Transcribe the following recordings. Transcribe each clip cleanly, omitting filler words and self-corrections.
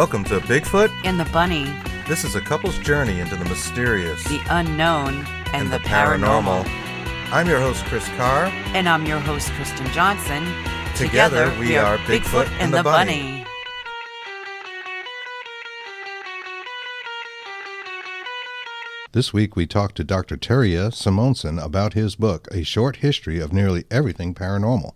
Welcome to Bigfoot and the Bunny. This is a couple's journey into the mysterious, the unknown, and the paranormal. I'm your host, Chris Carr. And I'm your host, Kristen Johnson. Together we are Bigfoot and the Bunny. This week we talked to Dr. Terje Simonsen about his book, A Short History of Nearly Everything Paranormal.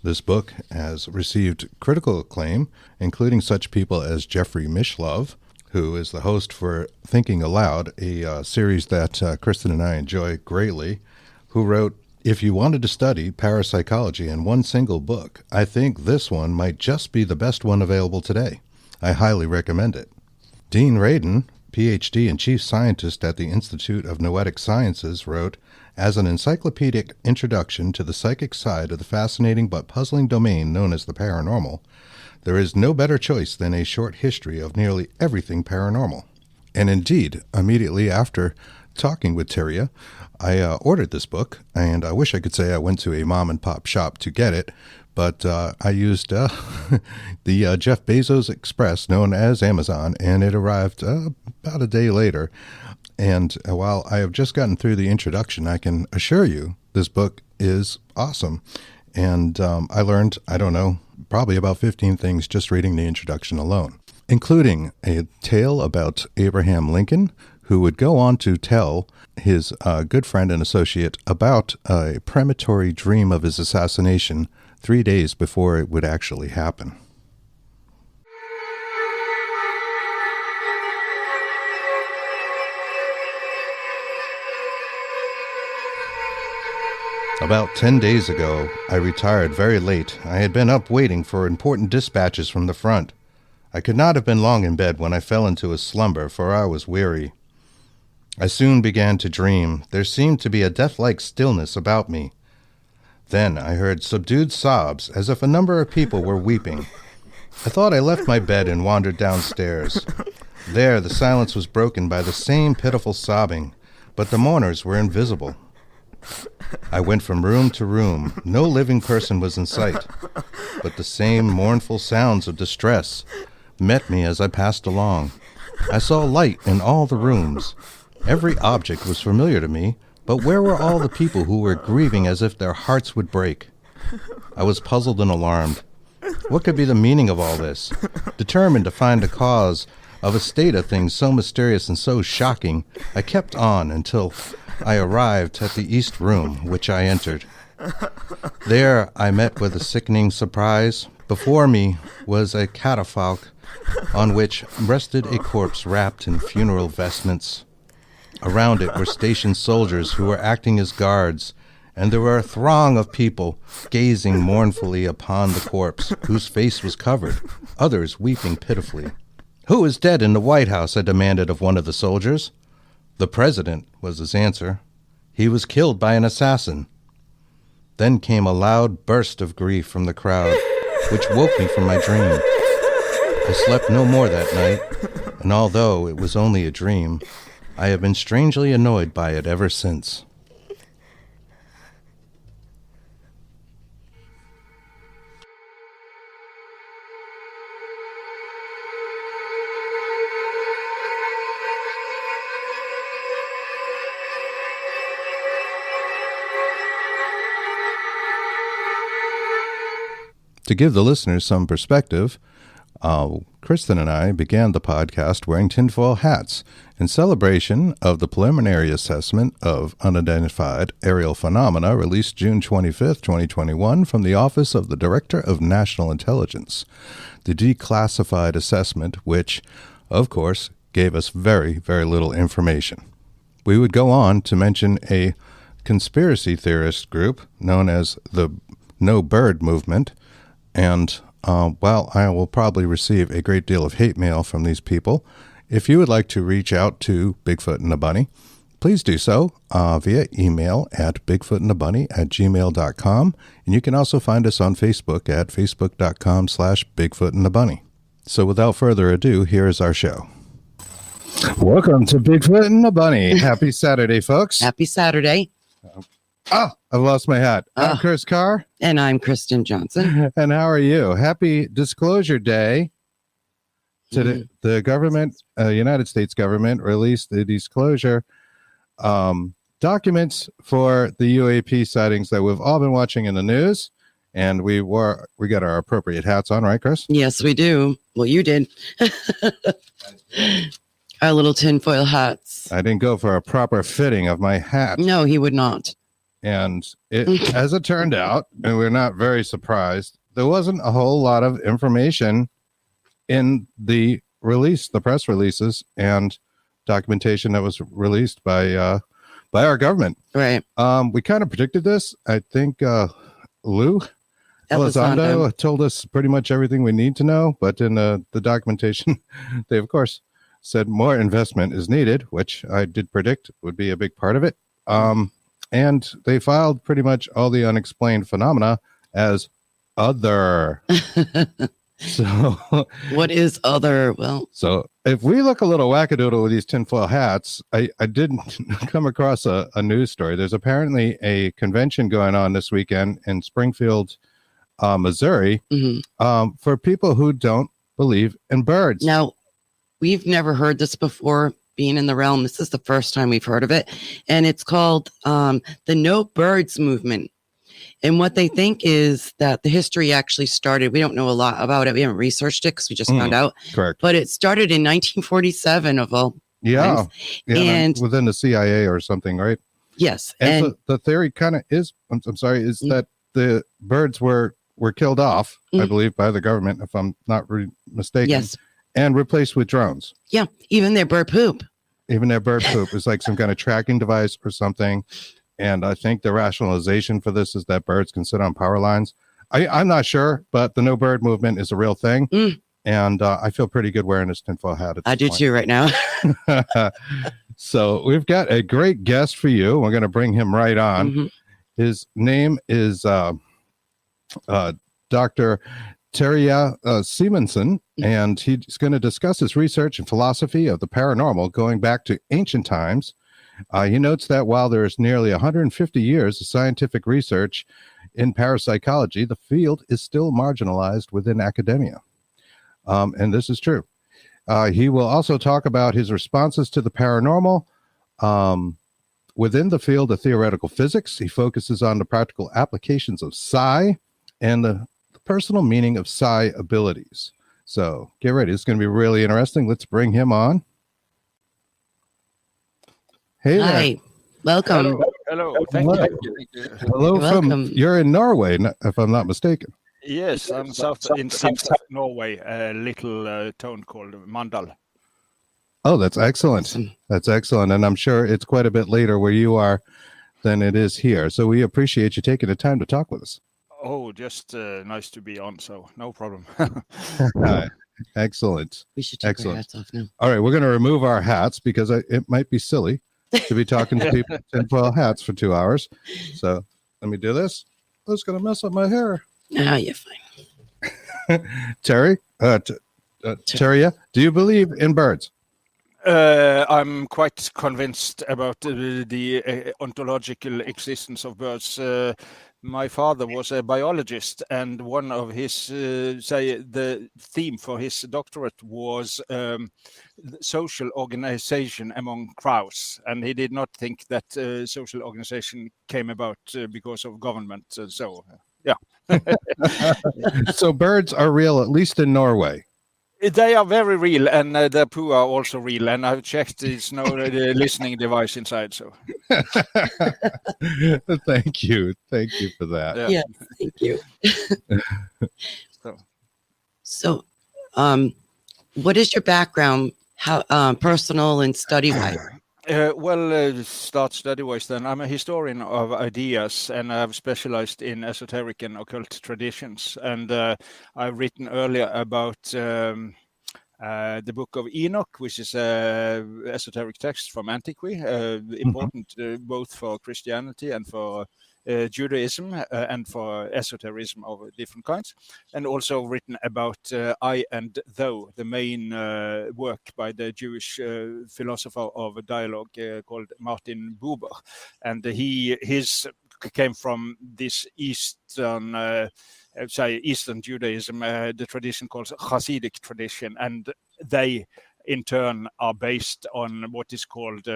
This book has received critical acclaim, including such people as Jeffrey Mishlove, who is the host for Thinking Aloud, a series that Kristen and I enjoy greatly, who wrote, "If you wanted to study parapsychology in one single book, I think this one might just be the best one available today. I highly recommend it." Dean Radin, Ph.D. and Chief Scientist at the Institute of Noetic Sciences, wrote, "As an encyclopedic introduction to the psychic side of the fascinating but puzzling domain known as the paranormal, there is no better choice than a short history of nearly everything paranormal." And indeed, immediately after talking with Terje, I ordered this book, and I wish I could say I went to a mom-and-pop shop to get it, but I used the Jeff Bezos Express, known as Amazon, and it arrived about a day later. And while I have just gotten through the introduction, I can assure you this book is awesome. And I learned, probably about 15 things just reading the introduction alone, including a tale about Abraham Lincoln, who would go on to tell his good friend and associate about a premonitory dream of his assassination 3 days before it would actually happen. About 10 days ago, I retired very late. I had been up waiting for important dispatches from the front. I could not have been long in bed when I fell into a slumber, for I was weary. I soon began to dream. There seemed to be a death-like stillness about me. Then I heard subdued sobs, as if a number of people were weeping. I thought I left my bed and wandered downstairs. There, the silence was broken by the same pitiful sobbing, but the mourners were invisible. I went from room to room. No living person was in sight, but the same mournful sounds of distress met me as I passed along. I saw light in all the rooms. Every object was familiar to me, but where were all the people who were grieving as if their hearts would break? I was puzzled and alarmed. What could be the meaning of all this? Determined to find the cause of a state of things so mysterious and so shocking, I kept on until I arrived at the east room, which I entered. There I met with a sickening surprise. Before me was a catafalque on which rested a corpse wrapped in funeral vestments. Around it were stationed soldiers who were acting as guards, and there were a throng of people gazing mournfully upon the corpse, whose face was covered, others weeping pitifully. "Who is dead in the White House?" I demanded of one of the soldiers. "The president," was his answer. "He was killed by an assassin." Then came a loud burst of grief from the crowd, which woke me from my dream. I slept no more that night, and although it was only a dream, I have been strangely annoyed by it ever since. To give the listeners some perspective, Kristen and I began the podcast wearing tinfoil hats in celebration of the preliminary assessment of unidentified aerial phenomena released June 25th, 2021 from the Office of the Director of National Intelligence, the declassified assessment, which, of course, gave us very, very little information. We would go on to mention a conspiracy theorist group known as the No Bird Movement, and while I will probably receive a great deal of hate mail from these people, if you would like to reach out to Bigfoot and the Bunny, please do so via email at bigfootandthebunny@gmail.com. And you can also find us on Facebook at facebook.com/bigfootandthebunny. So without further ado, here is our show. Welcome to Bigfoot and the Bunny. Happy Saturday, folks. Happy Saturday. I've lost my hat. I'm Chris Carr. And I'm Kristen Johnson. And how are you? Happy Disclosure Day. The government, United States government, released the disclosure documents for the UAP sightings that we've all been watching in the news, and we got our appropriate hats on, right, Chris? Yes, we do. Well, you did. Our little tinfoil hats. I didn't go for a proper fitting of my hat. No, he would not. And as it turned out, and we're not very surprised, there wasn't a whole lot of information in the press releases and documentation that was released by our government. Right. We kind of predicted this. I think Lou Elizondo told us pretty much everything we need to know, but in the documentation, they of course said more investment is needed, which I did predict would be a big part of it. And they filed pretty much all the unexplained phenomena as other. So what is other? Well, so if we look a little wackadoodle with these tinfoil hats, I did come across a news story. There's apparently a convention going on this weekend in Springfield, Missouri, for people who don't believe in birds. Now, we've never heard this before. Being in the realm, this is the first time we've heard of it, and it's called the No Birds Movement. And what they think is that the history actually started. We don't know a lot about it. We haven't researched it because we just found out. Correct. But it started in 1947 of all. Yeah. And within the CIA or something, right? Yes. And so the theory kind of is, I'm sorry, is that the birds were killed off, I believe, by the government, if I'm not mistaken. Yes. And replaced with drones. Yeah. Even their bird poop. Even their bird poop is like some kind of tracking device or something. And I think the rationalization for this is that birds can sit on power lines. I'm not sure, but the No Bird Movement is a real thing. And I feel pretty good wearing this tinfoil hat. I do too right now. So we've got a great guest for you. We're going to bring him right on. His name is Dr. Terje Simonsen, and he's going to discuss his research and philosophy of the paranormal going back to ancient times. He notes that while there is nearly 150 years of scientific research in parapsychology, the field is still marginalized within academia. And this is true. He will also talk about his responses to the paranormal. Within the field of theoretical physics, he focuses on the practical applications of psi and the personal meaning of psi abilities. So get ready. It's going to be really interesting. Let's bring him on. Hey there. Hi. Welcome. Hello. Thank you. Hello you're in Norway, if I'm not mistaken. Yes, I'm in south Norway, a little town called Mandal. Oh, that's excellent. That's excellent. And I'm sure it's quite a bit later where you are than it is here. So we appreciate you taking the time to talk with us. Oh, just nice to be on. So no problem. Excellent. We should take our hats off now. All right. We're going to remove our hats because it might be silly to be talking to people in tinfoil hats for 2 hours. So let me do this. That's going to mess up my hair. Ah, you're fine. Terry, Terje, do you believe in birds? I'm quite convinced about the ontological existence of birds. My father was a biologist, and one of his, the theme for his doctorate was social organization among crows. And he did not think that social organization came about because of government. So, yeah. So birds are real, at least in Norway. They are very real, and the poo are also real. And I've checked; there's no listening device inside. So, thank you for that. Yeah, thank you. So, what is your background? How personal and study wise? Start study-wise then. I'm a historian of ideas, and I've specialized in esoteric and occult traditions. And I've written earlier about the Book of Enoch, which is an esoteric text from antiquity, important both for Christianity and for Judaism and for esotericism of different kinds, and also written about I and Thou, the main work by the Jewish philosopher of dialogue called Martin Buber. And his came from this Eastern Eastern Judaism, the tradition called Hasidic tradition, and they in turn are based on what is called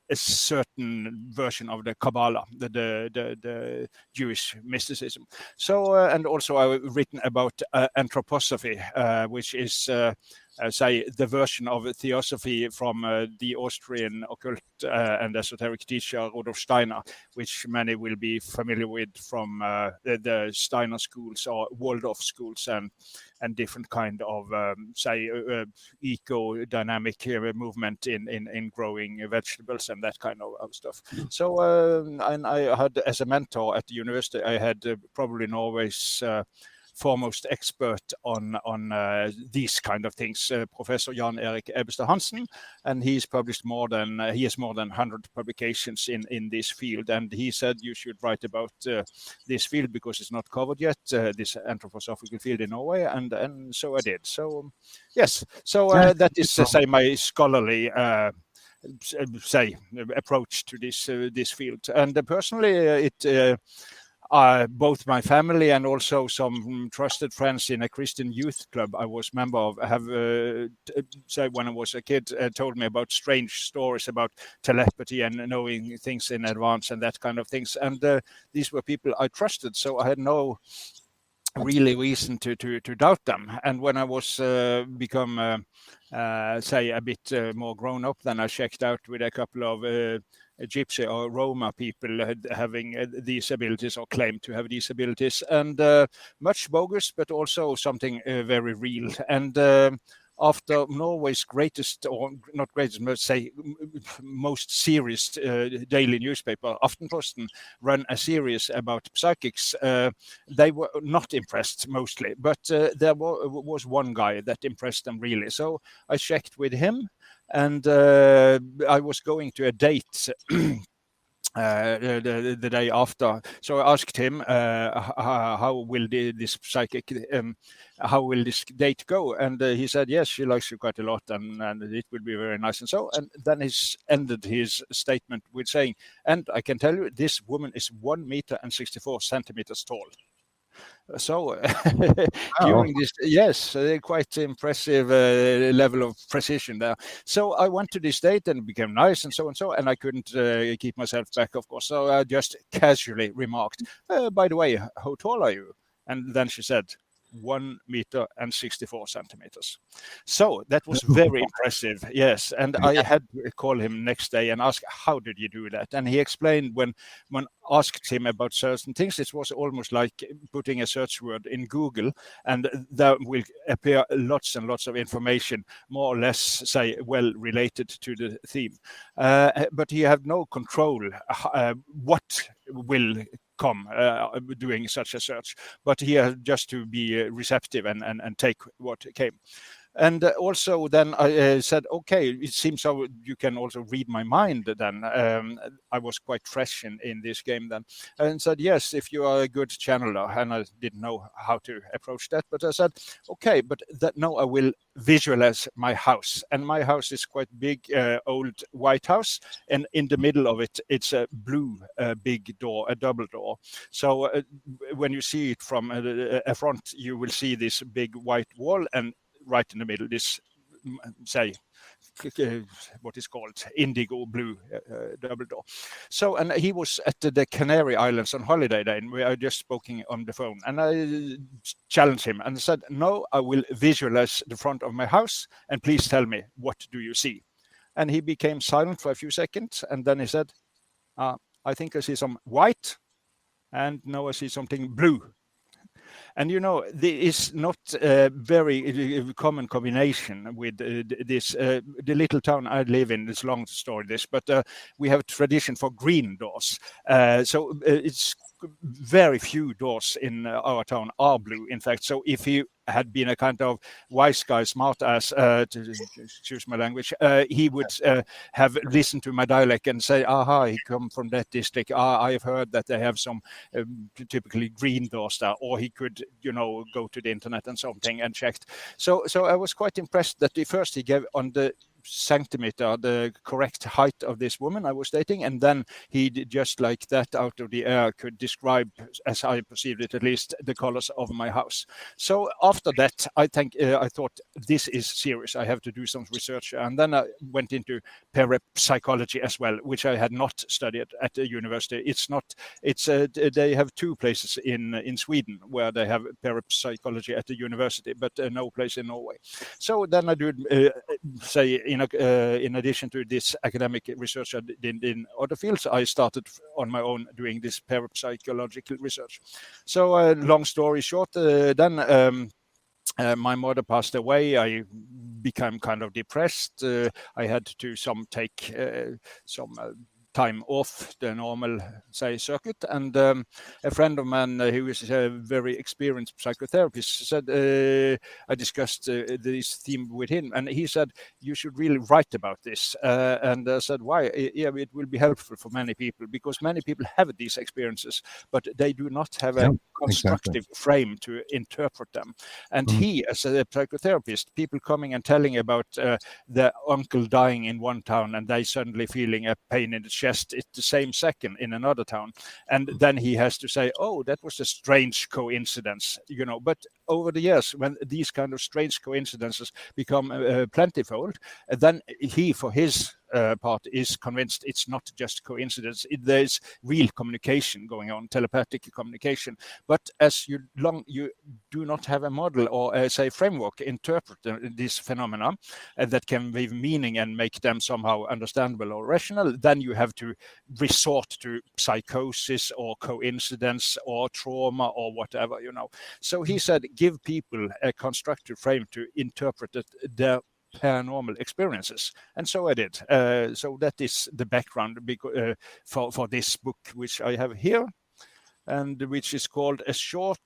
a certain version of the Kabbalah, the Jewish mysticism. So, and also I've written about anthroposophy, which is the version of theosophy from the Austrian occult and esoteric teacher Rudolf Steiner, which many will be familiar with from the Steiner schools or Waldorf schools and different kind of eco-dynamic movement in growing vegetables and that kind of stuff. So and I had, as a mentor at the university, I had probably Norway's foremost expert on these kind of things, Professor Jan Erik Ebbestad Hansen, and he has more than 100 publications in this field. And he said you should write about this field because it's not covered yet, this anthroposophical field in Norway, and so I did. So yes, so that is my scholarly approach to this field. And personally, both my family and also some trusted friends in a Christian youth club I was member of have when I was a kid told me about strange stories about telepathy and knowing things in advance and that kind of things. And these were people I trusted, so I had no really reason to doubt them. And when I was become a bit more grown up, then I checked out with a couple of Gypsy or Roma people having these abilities or claim to have these abilities, and much bogus, but also something very real. And after Norway's greatest, or not greatest, but say most serious daily newspaper, Aftenposten, ran a series about psychics, they were not impressed mostly, but there was one guy that impressed them really. So I checked with him, and I was going to a date the day after. So I asked him, how will this psychic, how will this date go? And he said, yes, she likes you quite a lot, and it will be very nice. And so, and then he ended his statement with saying, and I can tell you, this woman is 1 meter and 64 centimeters tall. So during this, yes, quite impressive level of precision there. So I went to this date and it became nice and so, and I couldn't keep myself back, of course. So I just casually remarked, by the way, how tall are you? And then she said, 1 meter and 64 centimeters. So that was very impressive. Yes. And I had to call him next day and ask, how did you do that? And he explained when asked him about certain things, it was almost like putting a search word in Google, and there will appear lots and lots of information, more or less, say, well related to the theme. But he had no control what will come doing such a search, but he had just to be receptive and take what came. And also then I said, okay, it seems so you can also read my mind then. I was quite fresh in this game then. And said, yes, if you are a good channeler. And I didn't know how to approach that. But I said, okay, but that now I will visualize my house. And my house is quite big, old white house. And in the middle of it, it's a blue big door, a double door. So when you see it from a front, you will see this big white wall, and right in the middle, this, say, what is called indigo blue double door. So, and he was at the Canary Islands on holiday then. We are just speaking on the phone, and I challenged him and said, no, I will visualize the front of my house, and please tell me, what do you see? And he became silent for a few seconds, and then he said, I think I see some white, and now I see something blue. And you know, there is not a very common combination with this. The little town I live in, it's a long story this, but we have a tradition for green doors. So it's very few doors in our town are blue, in fact. So if you had been a kind of wise guy, smart ass, to choose my language, he would have listened to my dialect and say, aha, he come from that district. I have heard that they have some typically green doors there. Or he could, you know, go to the internet and something and checked. So I was quite impressed that first he gave on the centimeter, the correct height of this woman I was dating, and then he just like that out of the air could describe, as I perceived it at least, the colors of my house. So after that, I thought this is serious. I have to do some research, and then I went into parapsychology as well, which I had not studied at the university. They have two places in Sweden where they have parapsychology at the university, but no place in Norway. So then I did in addition to this academic research I did in other fields, I started on my own doing this parapsychological research. So long story short, then my mother passed away. I became kind of depressed. I had to take some time off the normal circuit, and a friend of mine who is a very experienced psychotherapist said, I discussed this theme with him, and he said you should really write about this, and I said why? Yeah, it will be helpful for many people, because many people have these experiences but they do not have a constructive frame to interpret them. And he, as a psychotherapist, people coming and telling about the uncle dying in one town and they suddenly feeling a pain in the chest at the same second in another town, and then he has to say, oh, that was a strange coincidence, but over the years, when these kind of strange coincidences become plentiful, then he, for his part, is convinced it's not just coincidence. There's real communication going on, telepathic communication. But as you do not have a model or a framework to interpret these phenomena that can give meaning and make them somehow understandable or rational, then you have to resort to psychosis or coincidence or trauma or whatever. So he said, give people a constructive frame to interpret their paranormal experiences, and so I did. So that is the background for this book, which I have here, and which is called A Short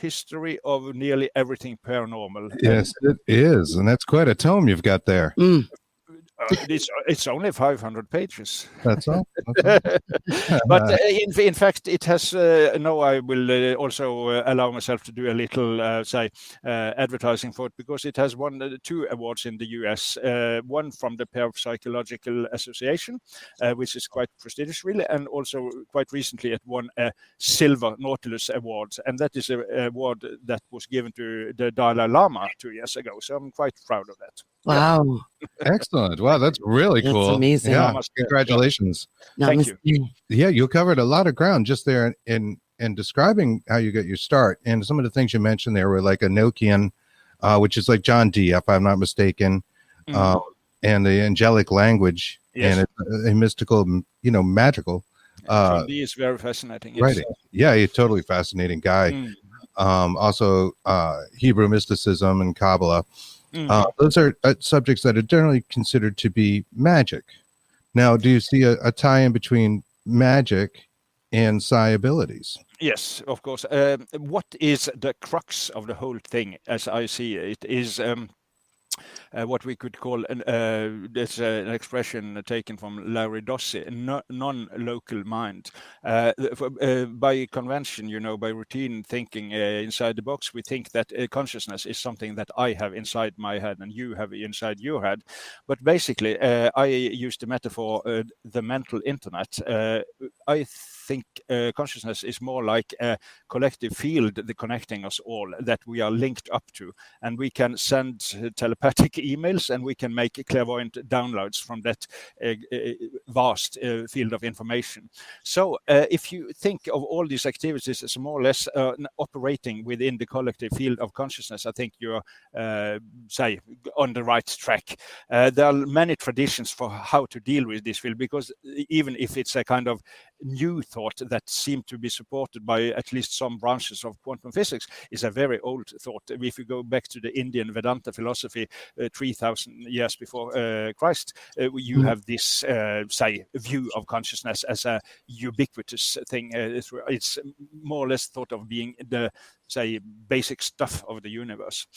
History of Nearly Everything Paranormal. Yes, it is, and that's quite a tome you've got there. It's only 500 pages. That's all. But in fact, it has. No, I will also allow myself to do a little, advertising for it, because it has won 2 awards in the US. One from the Parapsychological Association, which is quite prestigious, really, and also quite recently it won a Silver Nautilus Award, and that is an award that was given to the Dalai Lama 2 years ago. So I'm quite proud of that. Wow. Excellent. Wow, that's really cool. That's amazing. Yeah, congratulations. Thank you. Yeah, you covered a lot of ground just there in describing how you got your start. And some of the things you mentioned there were like Enochian, which is like John Dee, if I'm not mistaken, and the angelic language, and it's a mystical, magical. John Dee is very fascinating. Yes. Right. Yeah, he's a totally fascinating guy. Also, Hebrew mysticism and Kabbalah. Those are subjects that are generally considered to be magic. Now, do you see a tie-in between magic and psi abilities? Yes, of course. What is the crux of the whole thing, as I see it, is what we could call there's an expression taken from Larry Dossey, non-local mind. By convention, by routine thinking inside the box, we think that consciousness is something that I have inside my head and you have inside your head. But basically, I use the metaphor, the mental internet. I think consciousness is more like a collective field connecting us all, that we are linked up to, and we can send telepathic emails and we can make clairvoyant downloads from that vast field of information. So if you think of all these activities as more or less operating within the collective field of consciousness, I think you're on the right track. There are many traditions for how to deal with this field, because even if it's a kind of new thought that seem to be supported by at least some branches of quantum physics, is a very old thought. If you go back to the Indian Vedanta philosophy 3,000 years before Christ, you have this view of consciousness as a ubiquitous thing. It's more or less thought of being the basic stuff of the universe.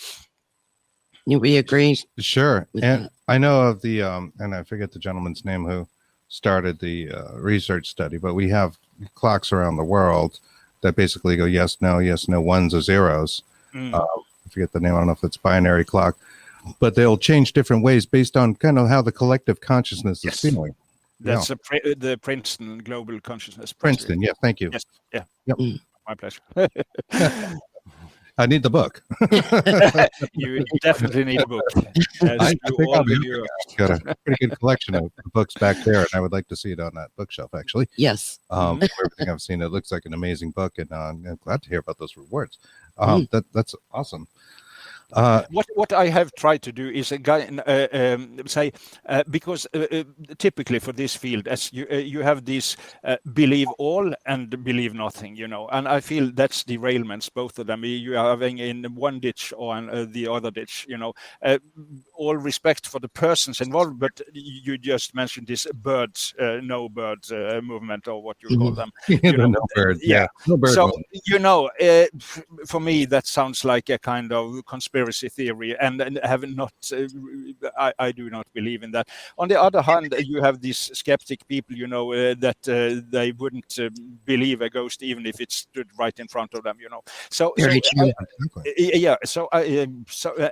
We agree. Sure. And I know of the and I forget the gentleman's name who started the research study, but we have clocks around the world that basically go yes, no, ones or zeros. I forget the name. I don't know if it's binary clock. but they'll change different ways based on kind of how the collective consciousness is feeling. That's the Princeton Global Consciousness. Princeton, yeah, thank you. Yes, yeah. Yep. My pleasure. I need the book. You definitely need a book. I think I'll got a pretty good collection of books back there, and I would like to see it on that bookshelf, actually. Yes. Everything I've seen, it looks like an amazing book, and I'm glad to hear about those rewards. That's awesome. What I have tried to do is say because typically for this field, as you have this believe all and believe nothing, and I feel that's derailments, both of them. You are having in one ditch or in the other ditch, all respect for the persons involved, but you just mentioned this no birds movement, or what you call them. No birds, yeah. No bird so movement. for me that sounds like a kind of conspiracy theory, and have not. I do not believe in that. On the other hand, you have these skeptic people, that they wouldn't believe a ghost even if it stood right in front of them, So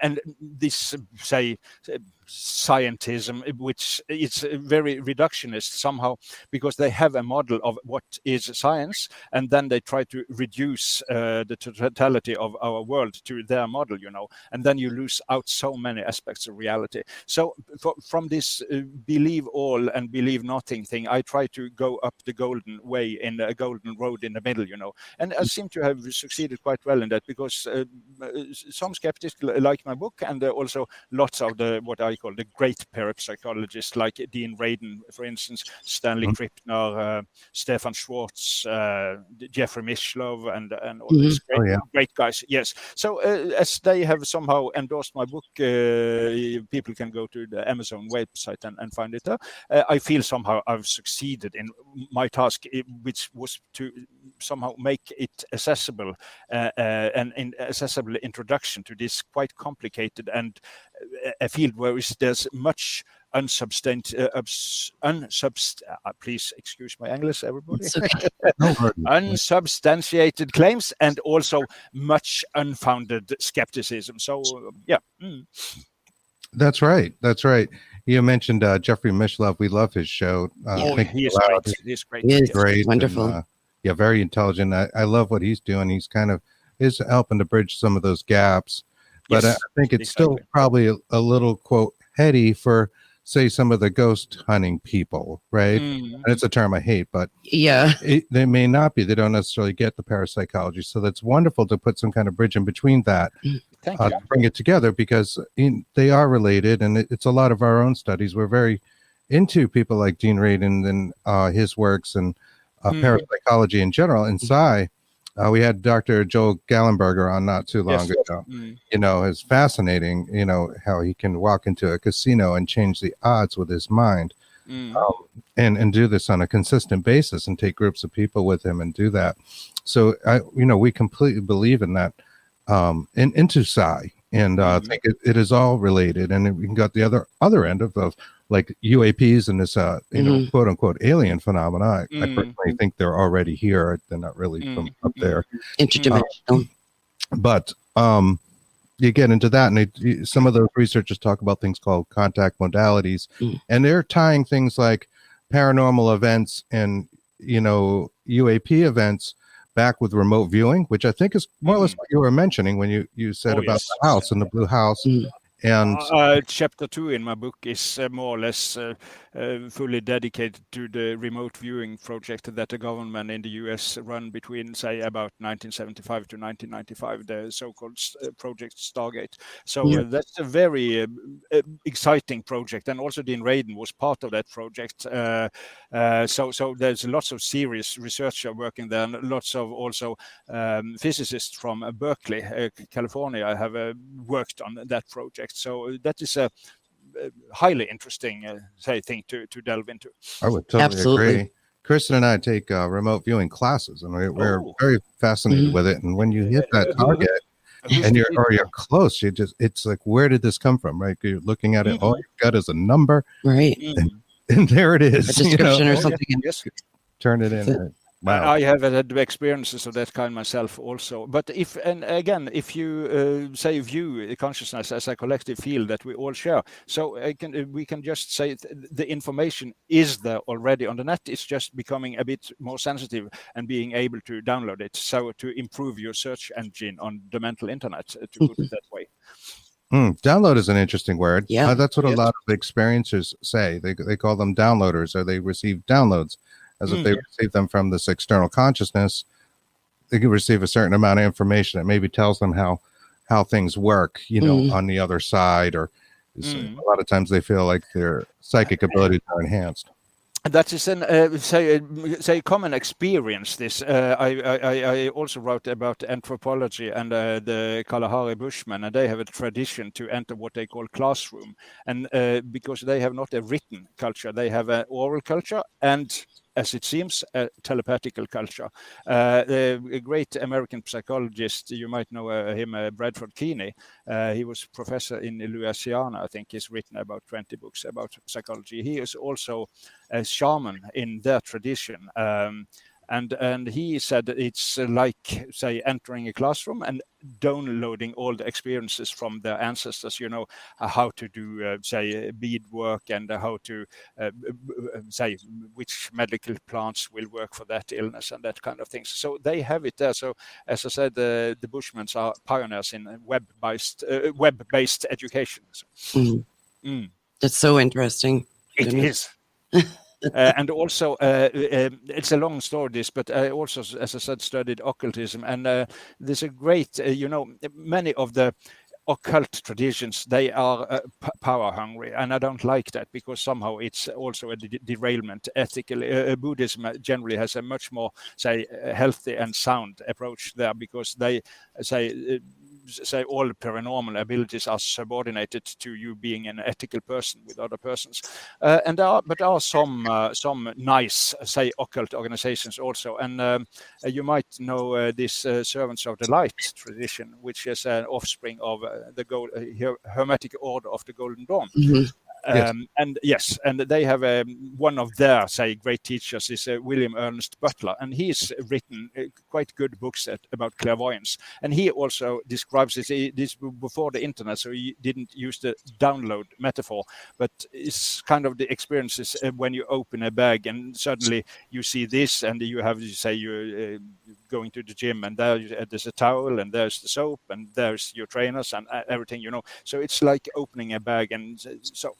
and this say scientism, which is very reductionist somehow, because they have a model of what is science, and then they try to reduce the totality of our world to their model, and then you lose out so many aspects of reality. So from this believe all and believe nothing thing, I try to go up the golden way, in a golden road in the middle, and I seem to have succeeded quite well in that, because some skeptics like my book, and also lots of what I call the great parapsychologists, like Dean Radin, for instance, Stanley Krippner, Stefan Schwartz, Jeffrey Mishlove, and all these great guys. Yes. So as they have somehow endorsed my book, people can go to the Amazon website and find it there. I feel somehow I've succeeded in my task, which was to somehow make it accessible, an accessible introduction to this quite complicated and a field where there's much please excuse my English, everybody. Okay. Unsubstantiated claims, and also much unfounded skepticism. So That's right. You mentioned Jeffrey Mishlove. We love his show. He is great. He's great. He is great. Wonderful. And, very intelligent. I love what he's doing. He's kind of is helping to bridge some of those gaps. But I think it's still probably a little, quote, heady for, say, some of the ghost hunting people, right? And it's a term I hate, but they may not be. They don't necessarily get the parapsychology. So that's wonderful to put some kind of bridge in between that. Thank you. To bring it together, because they are related, and it's a lot of our own studies. We're very into people like Dean Radin and his works, and parapsychology in general. And Psi, we had Dr. Joel Gallenberger on not too long ago. It's fascinating, how he can walk into a casino and change the odds with his mind, and do this on a consistent basis, and take groups of people with him and do that. So, we completely believe in that, into Psi, and I think it is all related. And we got the other end of like UAPs and this, quote unquote alien phenomena. I personally think they're already here. They're not really from up there. Interdimensional. But you get into that, and some of those researchers talk about things called contact modalities, and they're tying things like paranormal events and, UAP events back with remote viewing, which I think is more or less what you were mentioning when you said about the house and the blue house. And chapter 2 in my book is more or less fully dedicated to the remote viewing project that the government in the US run between, say, about 1975 to 1995, the so-called Project Stargate. So that's a very exciting project, and also Dean Radin was part of that project. So there's lots of serious researchers working there, and lots of also physicists from Berkeley, California, have worked on that project. So that is a highly interesting thing to delve into. I would totally agree. Kristen and I take remote viewing classes, and we're very fascinated with it. And when you hit that target and you're close, it's like, where did this come from? Right? You're looking at it, all you've got is a number, right? And there it is. A description or something. Turn it in. Wow. I have had experiences of that kind myself also. But if you say view consciousness as a collective field that we all share, so we can just say the information is there already on the net. It's just becoming a bit more sensitive and being able to download it. So to improve your search engine on the mental internet, to put it that way. Download is an interesting word. Yeah. That's what a Yes. lot of experiencers say. They call them downloaders, or they receive downloads, as if they receive them from this external consciousness. They can receive a certain amount of information that maybe tells them how things work, on the other side, or a lot of times they feel like their psychic abilities are enhanced. That is an say common experience. This I also wrote about anthropology and the Kalahari Bushmen, and they have a tradition to enter what they call classroom, and because they have not a written culture, they have an oral culture and, as it seems, a telepathical culture. A great American psychologist, you might know him, Bradford Keeney. He was professor in Louisiana. I think he's written about 20 books about psychology. He is also a shaman in their tradition. And he said that it's like, say, entering a classroom and downloading all the experiences from their ancestors, how to do, say, beadwork, and how to, say, which medical plants will work for that illness and that kind of things. So they have it there. So, as I said, the Bushmen are pioneers in web-based education. That's so interesting. It is. And also, it's a long story, this, but I also, as I said, studied occultism, and there's a great, many of the occult traditions, they are power hungry, and I don't like that, because somehow it's also a derailment ethically. Buddhism generally has a much more, say, healthy and sound approach there, because they say all paranormal abilities are subordinated to you being an ethical person with other persons, and there are some nice, say, occult organizations also, and you might know this Servants of the Light tradition, which is an offspring of the Hermetic Order of the Golden Dawn. Yes. And they have one of their, say, great teachers is William Ernest Butler, and he's written quite good books about clairvoyance. And he also describes this before the internet, so he didn't use the download metaphor, but it's kind of the experiences when you open a bag and suddenly you see this, and you have, you say, you're going to the gym, and there's a towel, and there's the soap, and there's your trainers, and everything, So it's like opening a bag, and so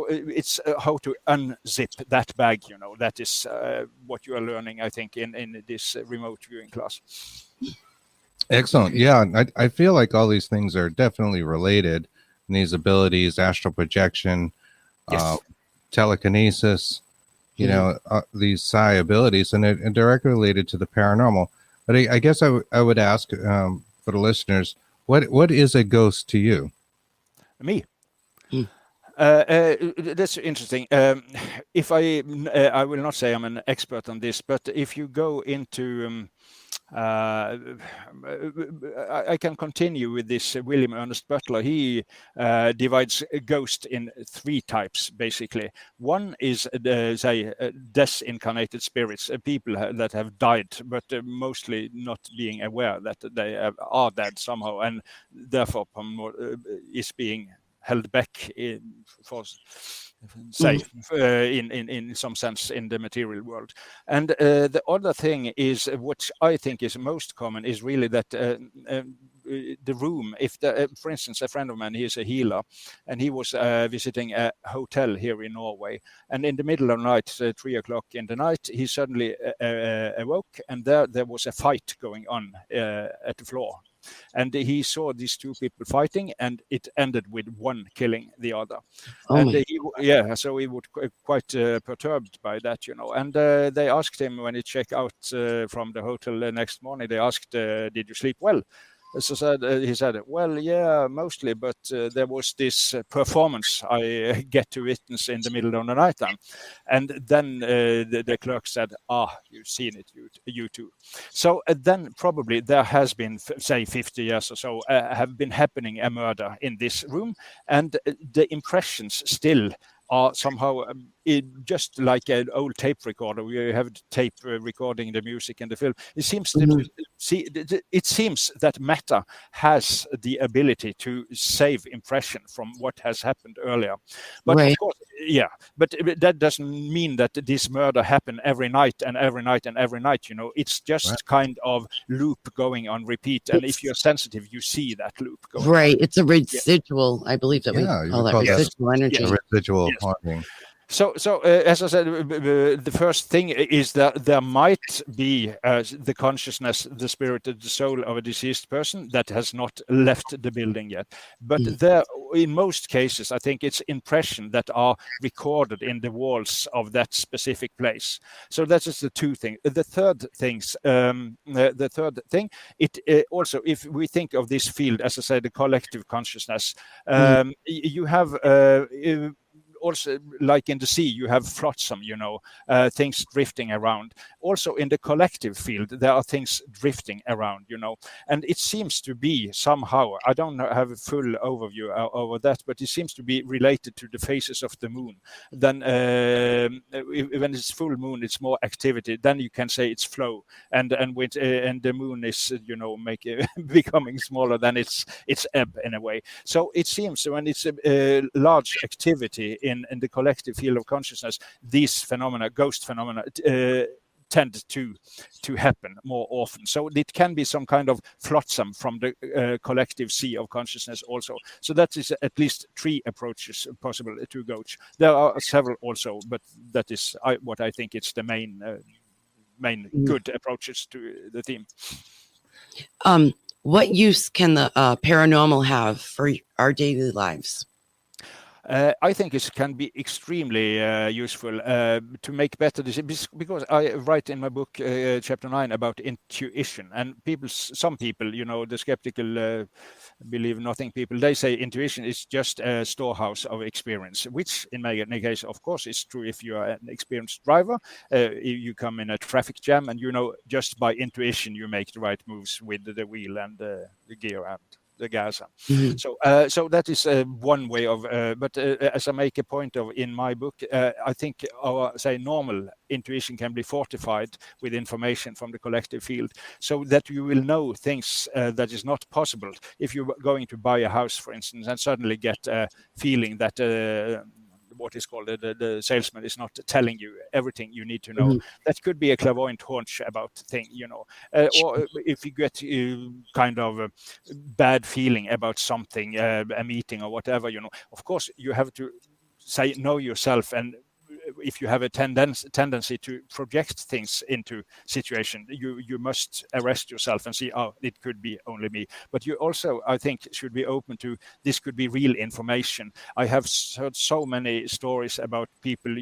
it's how to unzip that bag, That is what you are learning, I think, in this remote viewing class. Excellent. Yeah, I feel like all these things are definitely related. And these abilities, astral projection, Yes. telekinesis, these psi abilities, and they're directly related to the paranormal. But I guess I would ask for the listeners, what is a ghost to you? Me. That's interesting. If I will not say I'm an expert on this, but if you go into I can continue with this William Ernest Butler. He divides a ghost in three types, basically. One is, disincarnated spirits, people that have died, but mostly not being aware that they are dead somehow, and therefore is being held back in some sense in the material world. And the other thing is, which I think is most common, is really that the room, if for instance, a friend of mine, he is a healer, and he was visiting a hotel here in Norway, and in the middle of the night, 3 o'clock in the night, he suddenly awoke, and there was a fight going on at the floor. And he saw these two people fighting, and it ended with one killing the other. So he was quite perturbed by that, And they asked him, when he checked out from the hotel the next morning, they asked, "Did you sleep well?" So he said, "Well, yeah, mostly, but there was this performance I get to witness in the middle of the night." And then the clerk said, "You've seen it, you too." So then probably there has been, say, 50 years or so, have been happening a murder in this room, and the impressions still are somehow just like an old tape recorder where you have tape recording the music in the film. It seems it seems that matter has the ability to save impression from what has happened earlier. But Right. of course, yeah, but that doesn't mean that this murder happened every night and every night and every night. It's just kind of loop going on repeat. And if you're sensitive, you see that loop going Right. on. It's a residual, I believe that we Yeah, you call would that call that residual energy. a residual Yes. haunting. So as I said, the first thing is that there might be the consciousness, the spirit, the soul of a deceased person that has not left the building yet. But there, in most cases, I think it's impression that are recorded in the walls of that specific place. So that is the two things. The third thing, it also, if we think of this field, as I said, the collective consciousness, you have also, like in the sea, you have flotsam, things drifting around. Also in the collective field, there are things drifting around, and it seems to be somehow, I don't have a full overview over that, but it seems to be related to the phases of the moon. Then when it's full moon, it's more activity. Then you can say it's flow, and with and the moon is becoming smaller, then it's ebb in a way. So it seems when it's a large activity in the collective field of consciousness, these phenomena, ghost phenomena, tend to happen more often. So it can be some kind of flotsam from the collective sea of consciousness also. So that is at least 3 approaches possible to ghost. There are several also, but that is what I think it's the main good approaches to the theme. What use can the paranormal have for our daily lives? I think it can be extremely useful to make better decisions, because I write in my book, chapter 9, about intuition. And some people, the skeptical, believe nothing people, they say intuition is just a storehouse of experience, which in my case, of course, is true. If you are an experienced driver, you come in a traffic jam, and just by intuition, you make the right moves with the wheel and the gear and the gas. So that is one way of, but as I make a point of in my book, I think our, say, normal intuition can be fortified with information from the collective field, so that you will know things that is not possible if you're going to buy a house, for instance, and suddenly get a feeling that what is called the salesman is not telling you everything you need to know. That could be a clairvoyant hunch about thing, or if you get kind of a bad feeling about something, a meeting or whatever, of course you have to know yourself, and if you have a tendency to project things into situation, you must arrest yourself and see, it could be only me. But you also, I think, should be open to this could be real information. I have heard so many stories about people,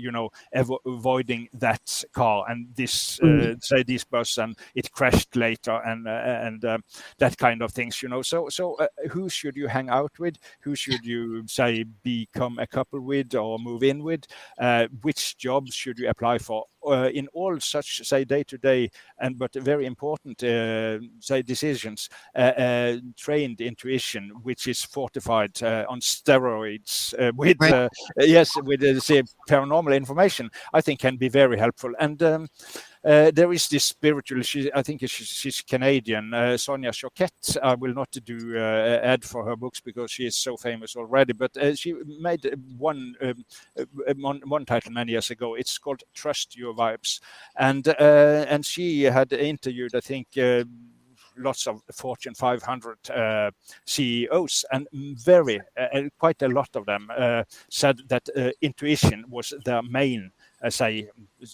avoiding that car and this, say, this bus, and it crashed later, and that kind of things, So who should you hang out with? Who should you, say, become a couple with or move in with? Which jobs should you apply for? In all such, say, day-to-day but very important, say, decisions, trained intuition, which is fortified on steroids with say, paranormal information, I think can be very helpful. And there is this spiritual, I think she's Canadian, Sonia Choquette. I will not do ad for her books because she is so famous already, but she made one title many years ago. It's called Trust Your Vibes. And she had interviewed, I think, lots of Fortune 500 CEOs, and quite a lot of them said that intuition was their main, say,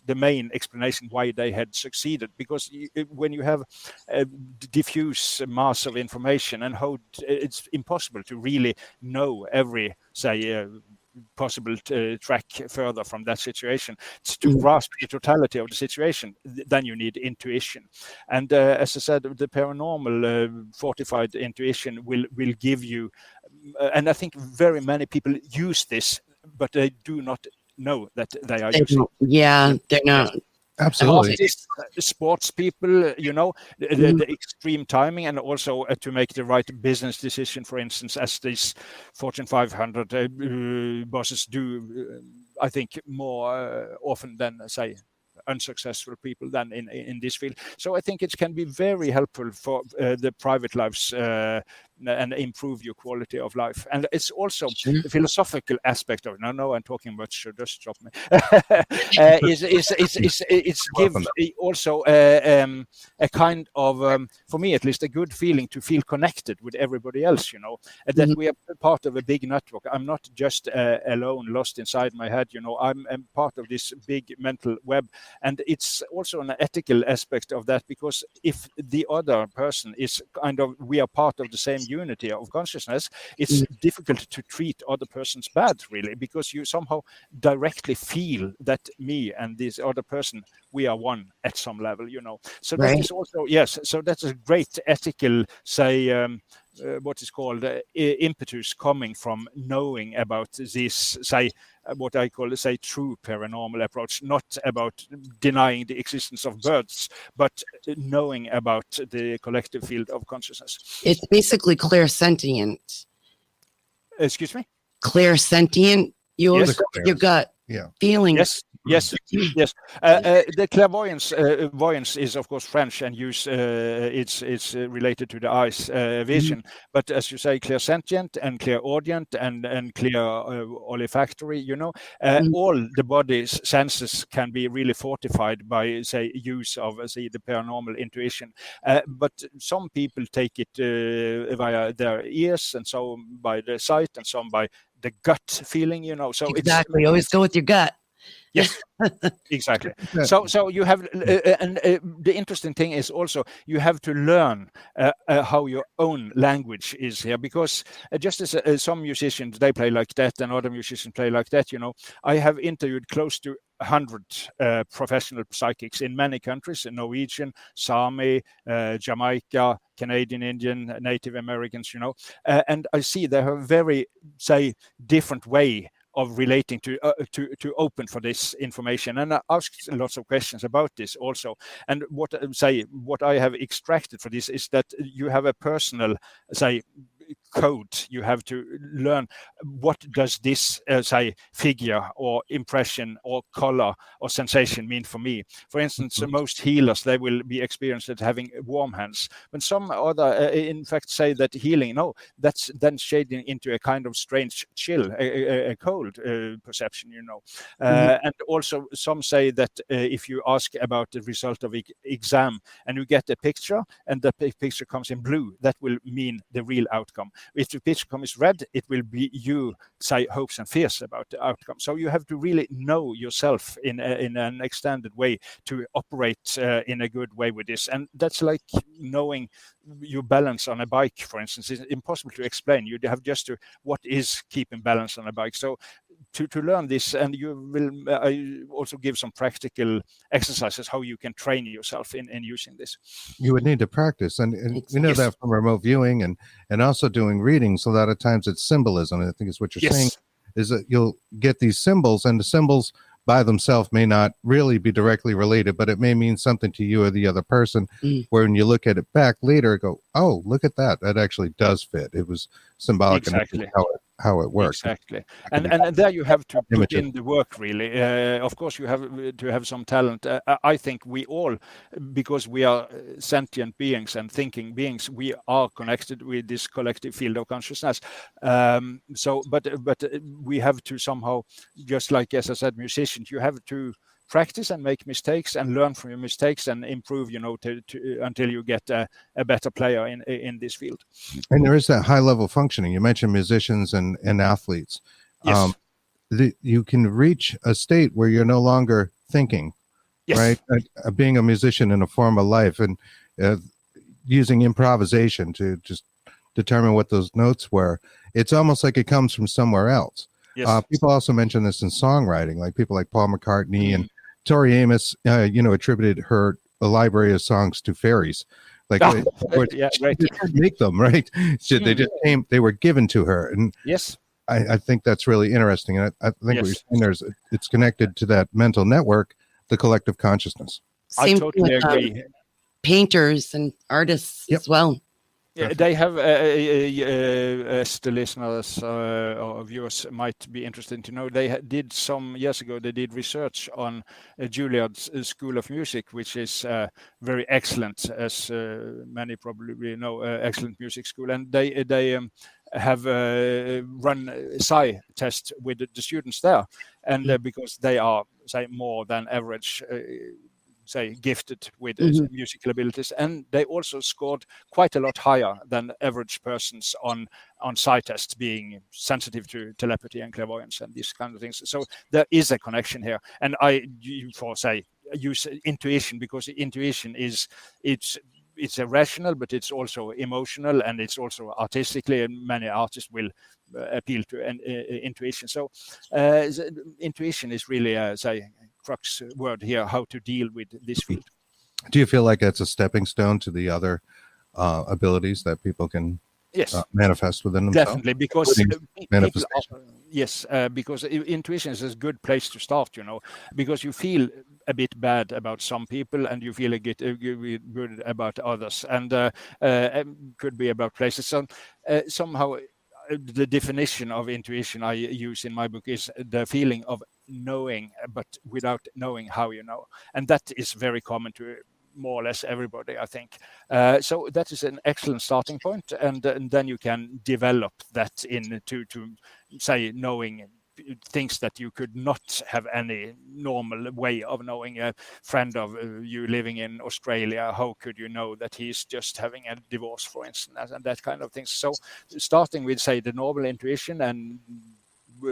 the main explanation why they had succeeded. Because when you have a diffuse mass of information, and how it's impossible to really know every, say, possible track further from that situation, to grasp the totality of the situation, then you need intuition. And as I said, the paranormal fortified intuition will give you, and I think very many people use this, but they do not know that they are using. They're not. Absolutely. Artists, sports people, the extreme timing, and also to make the right business decision, for instance, as these Fortune 500 bosses do I think, more often than, say, unsuccessful people than in this field. So I think it can be very helpful for the private lives and improve your quality of life. And it's also the philosophical aspect of it. No, I'm talking about, so just stop me. It's give also a kind of, for me at least, a good feeling to feel connected with everybody else, you know, that we are part of a big network. I'm not just alone, lost inside my head, you know, I'm part of this big mental web. And it's also an ethical aspect of that, because if the other person is kind of, we are part of the same unity of consciousness, it's difficult to treat other persons bad, really, because you somehow directly feel that me and this other person, we are one at some level, you know. So that is also, yes, so that's a great ethical, say, what is called impetus coming from knowing about this, say, what I call, say, true paranormal approach, not about denying the existence of birds, but knowing about the collective field of consciousness. It's basically clairsentient. Excuse me? Clairsentient. You always go with your gut feeling. Yes. The clairvoyance voyance is, of course, French, and it's related to the eyes vision. But as you say, clairsentient and clairaudient and clear olfactory, you know, all the body's senses can be really fortified by, say, use of, say, the paranormal intuition. But some people take it via their ears, and some by the sight, and some by the gut feeling, you know. So exactly, always go with your gut. Yes, exactly. So you have, and the interesting thing is also you have to learn how your own language is here, because just as some musicians, they play like that, and other musicians play like that, you know. I have interviewed close to 100 professional psychics in many countries: Norwegian, Sami, Jamaica, Canadian, Indian, Native Americans, you know, and I see they have a very, say, different way of relating to open for this information. And I asked lots of questions about this also. And what I have extracted for this is that you have a personal, say, code. You have to learn, what does this say figure or impression or color or sensation mean for me? For instance, most healers, they will be experienced at having warm hands, when some other in fact say that healing, no, that's then shading into a kind of strange chill, a cold perception, you know. And also some say that if you ask about the result of exam and you get a picture and the picture comes in blue, that will mean the real outcome. If the picture comes red, it will be you say hopes and fears about the outcome. So you have to really know yourself in an extended way to operate in a good way with this. And that's like knowing your balance on a bike, for instance. It's impossible to explain. You have just to, what is keeping balance on a bike? So to learn this, and you will also give some practical exercises how you can train yourself in using this. You would need to practice, and we know that from remote viewing and also doing readings. A lot of times it's symbolism. I think it's what you're saying, is that you'll get these symbols, and the symbols by themselves may not really be directly related, but it may mean something to you or the other person, where when you look at it back later, go, oh, look at that. That actually does fit. It was symbolic. Exactly. And how it works. Exactly. And there you have to put in the work, really. Of course, you have to have some talent. I think we all, because we are sentient beings and thinking beings, we are connected with this collective field of consciousness. But we have to somehow, just like, as I said, musicians, you have to practice and make mistakes and learn from your mistakes and improve, you know, until you get a better player in this field. And there is that high level functioning. You mentioned musicians and athletes. Yes. You can reach a state where you're no longer thinking, right? Being a musician in a form of life, and using improvisation to just determine what those notes were. It's almost like it comes from somewhere else. Yes. People also mention this in songwriting, like people like Paul McCartney and Tori Amos, attributed a library of songs to fairies. Like, right. She didn't make them, right? They just came, they were given to her. And I think that's really interesting. And I think what you're saying it's connected to that mental network, the collective consciousness. I totally agree. Painters and artists as well. Yeah, they have, as the listeners or viewers might be interested to know, they did some years ago, they did research on Juilliard's School of Music, which is very excellent, as many probably know, excellent music school. And they have run psi test with the students there. And because they are, say, more than average, say, gifted with musical abilities, and they also scored quite a lot higher than average persons on psi tests, being sensitive to telepathy and clairvoyance and these kind of things. So there is a connection here, and use intuition, because intuition it's irrational, but it's also emotional, and it's also artistically, and many artists will appeal to intuition. So intuition is really say crux word here, how to deal with this field. Do you feel like that's a stepping stone to the other abilities that people can manifest within themselves? Definitely, because because intuition is a good place to start, because you feel a bit bad about some people and you feel good about others, and could be about places. So somehow the definition of intuition I use in my book is the feeling of knowing, but without knowing how you know. And that is very common to more or less everybody, I think. So that is an excellent starting point. And then you can develop that into, say, knowing things that you could not have any normal way of knowing. A friend of you living in Australia, how could you know that he's just having a divorce, for instance, and that kind of things. So starting with, say, the normal intuition and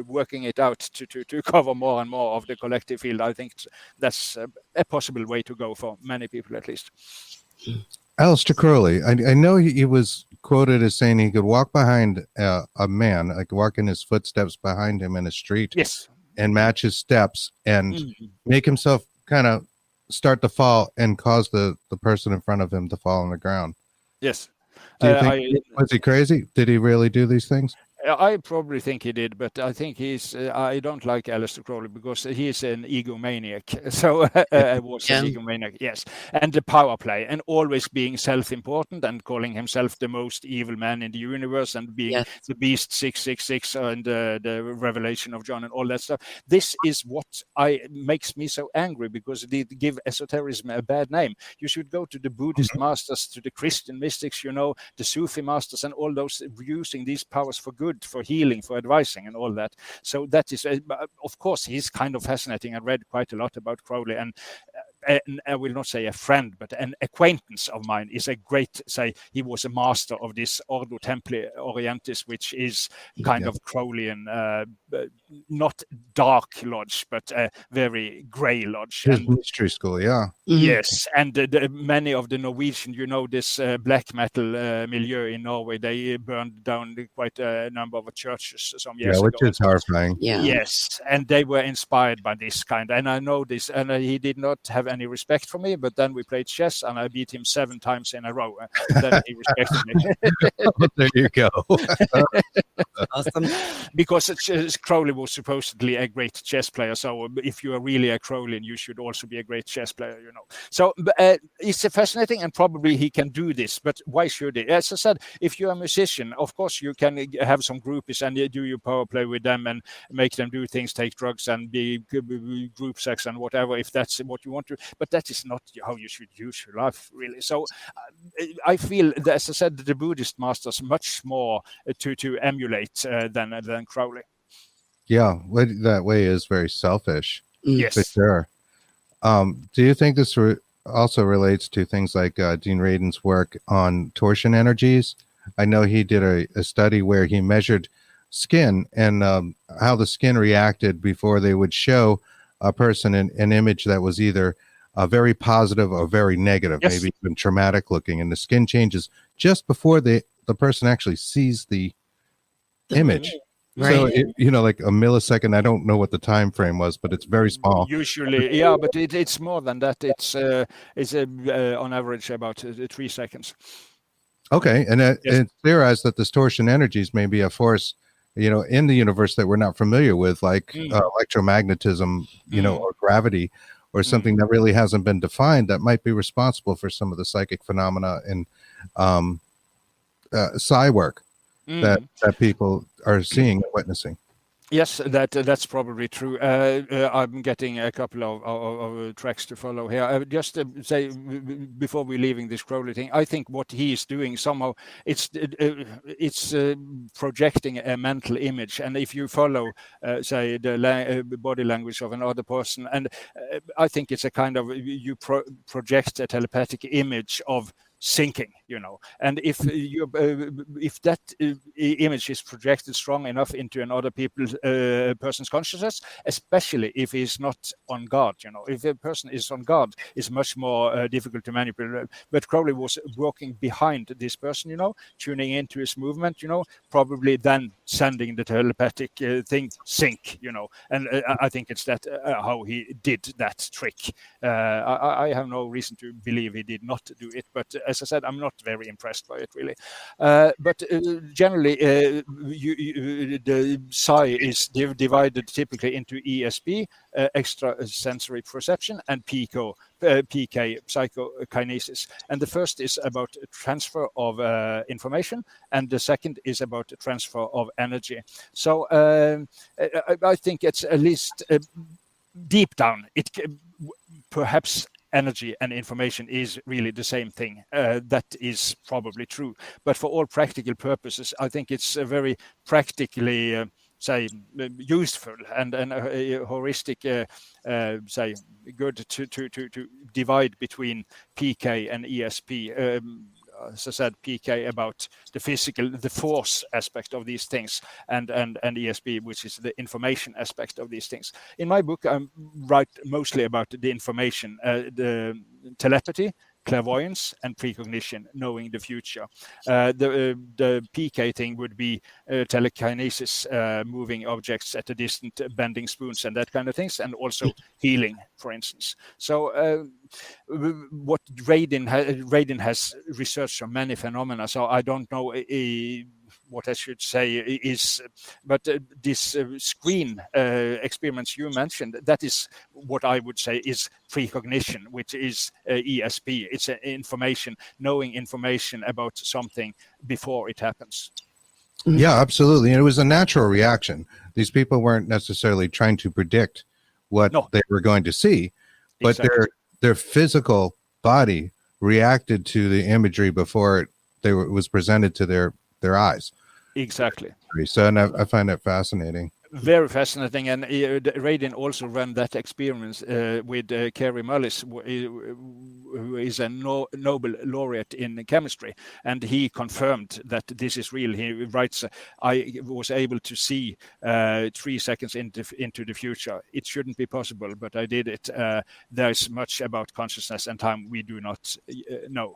working it out to cover more and more of the collective field, I think that's a possible way to go for many people, at least. Aleister Crowley, I know he was quoted as saying he could walk behind a man, like walk in his footsteps behind him in a street, yes, and match his steps and make himself kind of start to fall and cause the person in front of him to fall on the ground. Yes. Do you think was he crazy? Did he really do these things? I probably think he did, but I think I don't like Aleister Crowley because he is an egomaniac. So was an egomaniac, yes. And the power play, and always being self-important and calling himself the most evil man in the universe, and being the Beast 666 and the Revelation of John and all that stuff. This is what makes me so angry, because they give esotericism a bad name. You should go to the Buddhist masters, to the Christian mystics, the Sufi masters, and all those using these powers for good, for healing, for advising, and all that. So that is, of course, he's kind of fascinating. I read quite a lot about Crowley, and I will not say a friend, but an acquaintance of mine is a great, he was a master of this Ordo Templi Orientis, which is kind of Crowleyan, not dark lodge, but a very grey lodge. His mystery school, Yes, and many of the Norwegian, this black metal milieu in Norway, they burned down quite a number of churches some years ago. Which is horrifying. Yes, and they were inspired by this kind, and I know this, and he did not have any respect for me, but then we played chess, and I beat him 7 times in a row, and then he respected me. There you go. Awesome. Because Crowley was supposedly a great chess player, so if you are really a Crowleyan, you should also be a great chess player, So it's fascinating, and probably he can do this, but why should he? As I said, if you're a musician, of course you can have some groupies and you do your power play with them and make them do things, take drugs and be group sex and whatever, if that's what you want to, but that is not how you should use your life, really. So I feel, as I said, the Buddhist masters much more to emulate than Crowley. Yeah, that way is very selfish. Yes, for sure. Do you think this also relates to things like Dean Radin's work on torsion energies? I know he did a study where he measured skin and how the skin reacted before they would show a person an image that was either very positive or very negative, maybe even traumatic looking, and the skin changes just before the person actually sees the image. Right. So, like a millisecond, I don't know what the time frame was, but it's very small. Usually, yeah, but it's more than that. It's on average about 3 seconds. Okay, and it's theorized that this torsion energies may be a force, in the universe that we're not familiar with, like electromagnetism, or gravity, or something that really hasn't been defined, that might be responsible for some of the psychic phenomena and psi work that Mm. people are seeing and witnessing. Yes, that's probably true. I'm getting a couple of tracks to follow here. Just say before we leaving this Crowley thing, I think what he is doing somehow it's projecting a mental image, and if you follow, say, the body language of another person, and I think it's a kind of you project a telepathic image of sinking, and if that image is projected strong enough into another person's consciousness, especially if he's not on guard, if a person is on guard, it's much more difficult to manipulate. But Crowley was walking behind this person, tuning into his movement, probably then sending the telepathic thing sink, and I think it's that how he did that trick. I have no reason to believe he did not do it, but as I said, I'm not very impressed by it, really. But generally, the psi is divided typically into ESP, extrasensory perception, and PK, psychokinesis. And the first is about transfer of information, and the second is about transfer of energy. So I think it's at least deep down, perhaps energy and information is really the same thing. That is probably true. But for all practical purposes, I think it's very practically say useful and heuristic say good to divide between PK and ESP. As I said, PK about the force aspect of these things, and ESP, which is the information aspect of these things. In my book, I write mostly about the information, the telepathy, clairvoyance, and precognition, knowing the future. The PK thing would be telekinesis, moving objects at a distant, bending spoons, and that kind of things, and also healing, for instance. So what Radin has researched on many phenomena, so I don't know what I should say is, but this screen experiments you mentioned, that is what I would say is precognition, which is ESP. It's information, knowing information about something before it happens. Yeah, absolutely. And it was a natural reaction. These people weren't necessarily trying to predict what they were going to see, but exactly. Their physical body reacted to the imagery before it was presented to their eyes. Exactly. So, and I find that fascinating. Very fascinating, and Radin also ran that experiment with Kary Mullis, who is a Nobel laureate in chemistry, and he confirmed that this is real. He writes, "I was able to see 3 seconds into the future. It shouldn't be possible, but I did it. There's much about consciousness and time we do not know."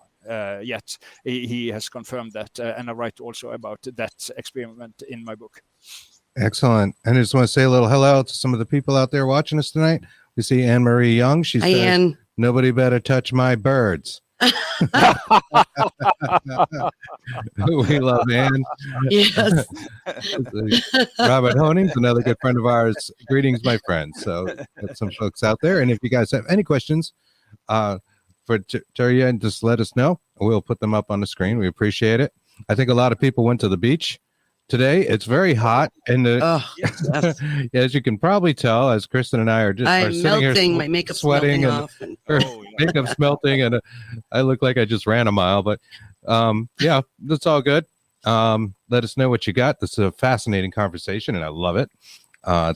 Yet he has confirmed that, and I write also about that experiment in my book. Excellent. And I just want to say a little hello to some of the people out there watching us tonight. We see Anne-Marie Young. She says, "Nobody better touch my birds." We love Anne. Yes. Robert Honing's another good friend of ours. Greetings, my friends. So got some folks out there. And if you guys have any questions for Terje, just let us know. We'll put them up on the screen. We appreciate it. I think a lot of people went to the beach today. It's very hot, and as you can probably tell, as Kristen and I are sitting melting, here, my makeup sweating, and off, makeup's melting, and I look like I just ran a mile. But yeah, that's all good. Let us know what you got. This is a fascinating conversation, and I love it.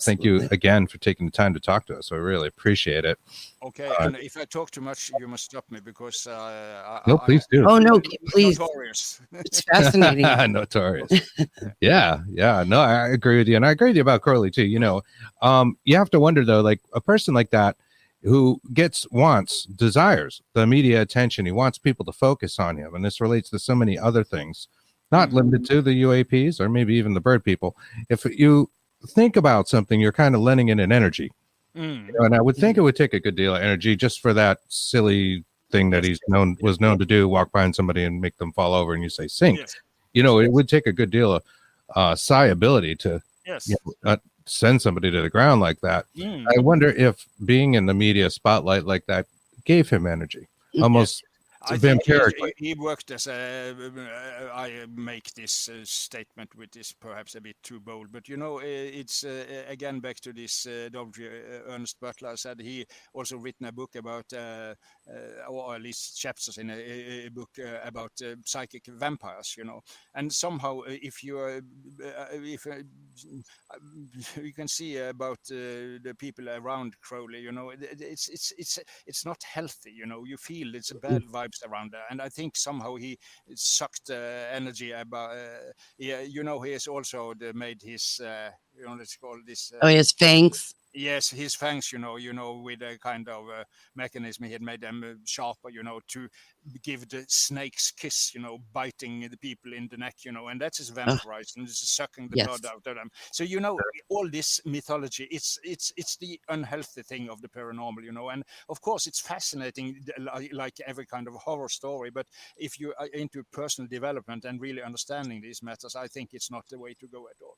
Thank you again for taking the time to talk to us. I really appreciate it. Okay, and if I talk too much, you must stop me because no, please do. Oh no, please. Notorious. It's fascinating. Notorious. Yeah. No, I agree with you, and I agree with you about Crowley too. You have to wonder though, like a person like that who desires the media attention. He wants people to focus on him, and this relates to so many other things, not limited to the UAPs or maybe even the bird people. If you think about something, you're kind of lending it an energy. And I would think it would take a good deal of energy just for that silly thing that was known to do, walk behind somebody and make them fall over and you say sink. It would take a good deal of psi ability to send somebody to the ground like that. I wonder if being in the media spotlight like that gave him energy. Almost I think he worked as a. I make this statement with this perhaps a bit too bold, but it's again back to this W. Ernest Butler said he also written a book about, or at least chapters in a book about psychic vampires, and somehow if you you can see about the people around Crowley, it's not healthy, you feel it's a bad vibes around there, and I think somehow he sucked energy about he has also made his let's call this his fangs. yes, his fangs, with a kind of mechanism, he had made them sharper, to give the snake's kiss, biting the people in the neck, and that's his vampirized and sucking the blood out of them. So, all this mythology, it's the unhealthy thing of the paranormal, and of course it's fascinating, like every kind of horror story. But if you are into personal development and really understanding these matters, I think it's not the way to go at all.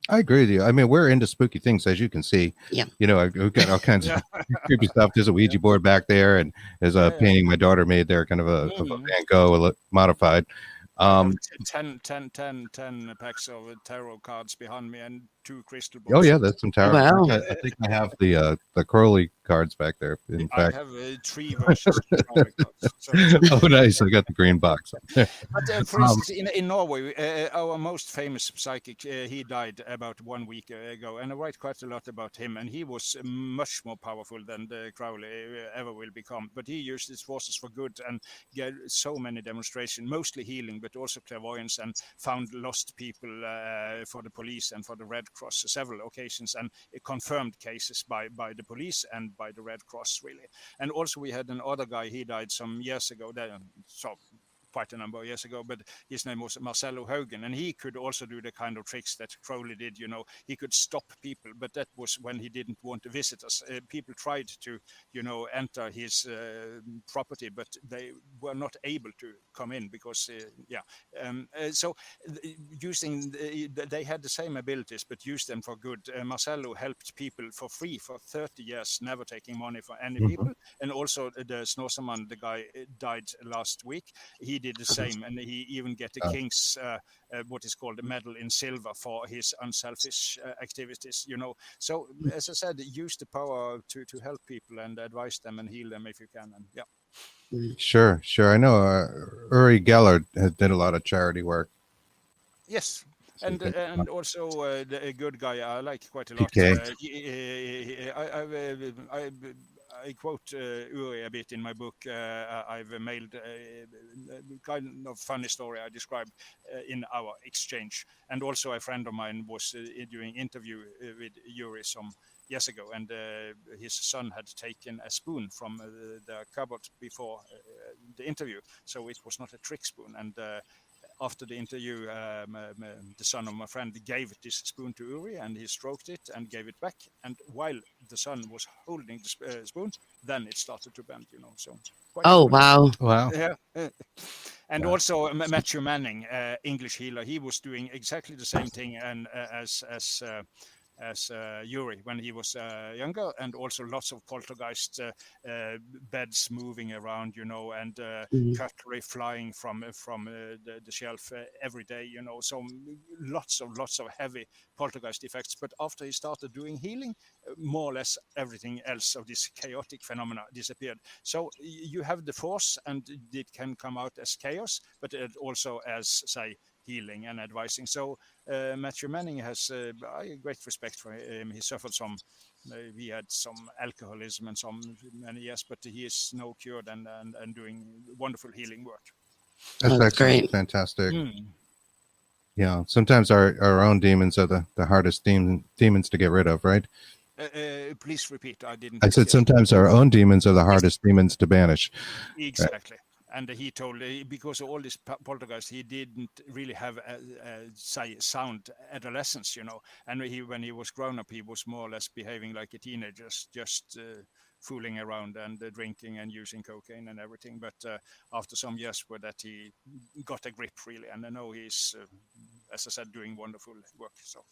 I agree with you. I mean, we're into spooky things, as you can see. Yeah. We've got all kinds of creepy stuff. There's a Ouija board back there, and there's a painting my daughter made there, kind of a Van Gogh modified. 10 packs of tarot cards behind me and 2 crystal balls. Oh yeah, that's some tarot. Wow. I think I have the Crowley cards back there. In fact, I have 3 versions of Crowley cards. So. Oh, nice! I got the green box. But for instance, in Norway, our most famous psychic, he died about 1 week ago, and I write quite a lot about him. And he was much more powerful than the Crowley ever will become. But he used his forces for good and get so many demonstrations, mostly healing, but also clairvoyance, and found lost people for the police and for the Red Cross several occasions, and confirmed cases by the police and by the Red Cross, really. And also we had another guy, he died some years ago, quite a number of years ago, but his name was Marcello Haugen, and he could also do the kind of tricks that Crowley did. He could stop people, but that was when he didn't want to visit us. People tried to enter his property, but they were not able to come in because so using they had the same abilities but used them for good. Marcello helped people for free for 30 years, never taking money for any people. And also the Snorsaman, the guy died last week, he did the same, and he even get the king's what is called a medal in silver for his unselfish activities. So as I said, use the power to help people and advise them and heal them if you can. And Sure. I know Uri Geller did a lot of charity work. Yes. And also a good guy I like quite a lot. I quote Uri a bit in my book. I've mailed a kind of funny story I described in our exchange. And also a friend of mine was doing interview with Uri some years ago, and his son had taken a spoon from the cupboard before the interview, so it was not a trick spoon. And after the interview, the son of my friend gave this spoon to Uri, and he stroked it and gave it back. And while the son was holding the spoon, then it started to bend. So. Wow! Yeah. And also Matthew Manning, English healer, he was doing exactly the same thing, and as Uri when he was younger, and also lots of poltergeist, beds moving around, and cutlery flying from the shelf every day, so lots of heavy poltergeist effects. But after he started doing healing, more or less everything else of this chaotic phenomena disappeared. So you have the force, and it can come out as chaos, but it also as, say, healing and advising. So Matthew Manning has great respect for him. He suffered he had some alcoholism and many years, but he is now cured and doing wonderful healing work. That's great. Fantastic. Yeah, sometimes our own demons are the hardest demons to get rid of, right? Please repeat. I said sometimes our own demons are the hardest demons to banish. Exactly. Right. And he told, because of all this poltergeist, he didn't really have say sound adolescence, And when he was grown up, he was more or less behaving like a teenager, just fooling around and drinking and using cocaine and everything. But after some years with that, he got a grip really, and I know he's, as I said, doing wonderful work. So.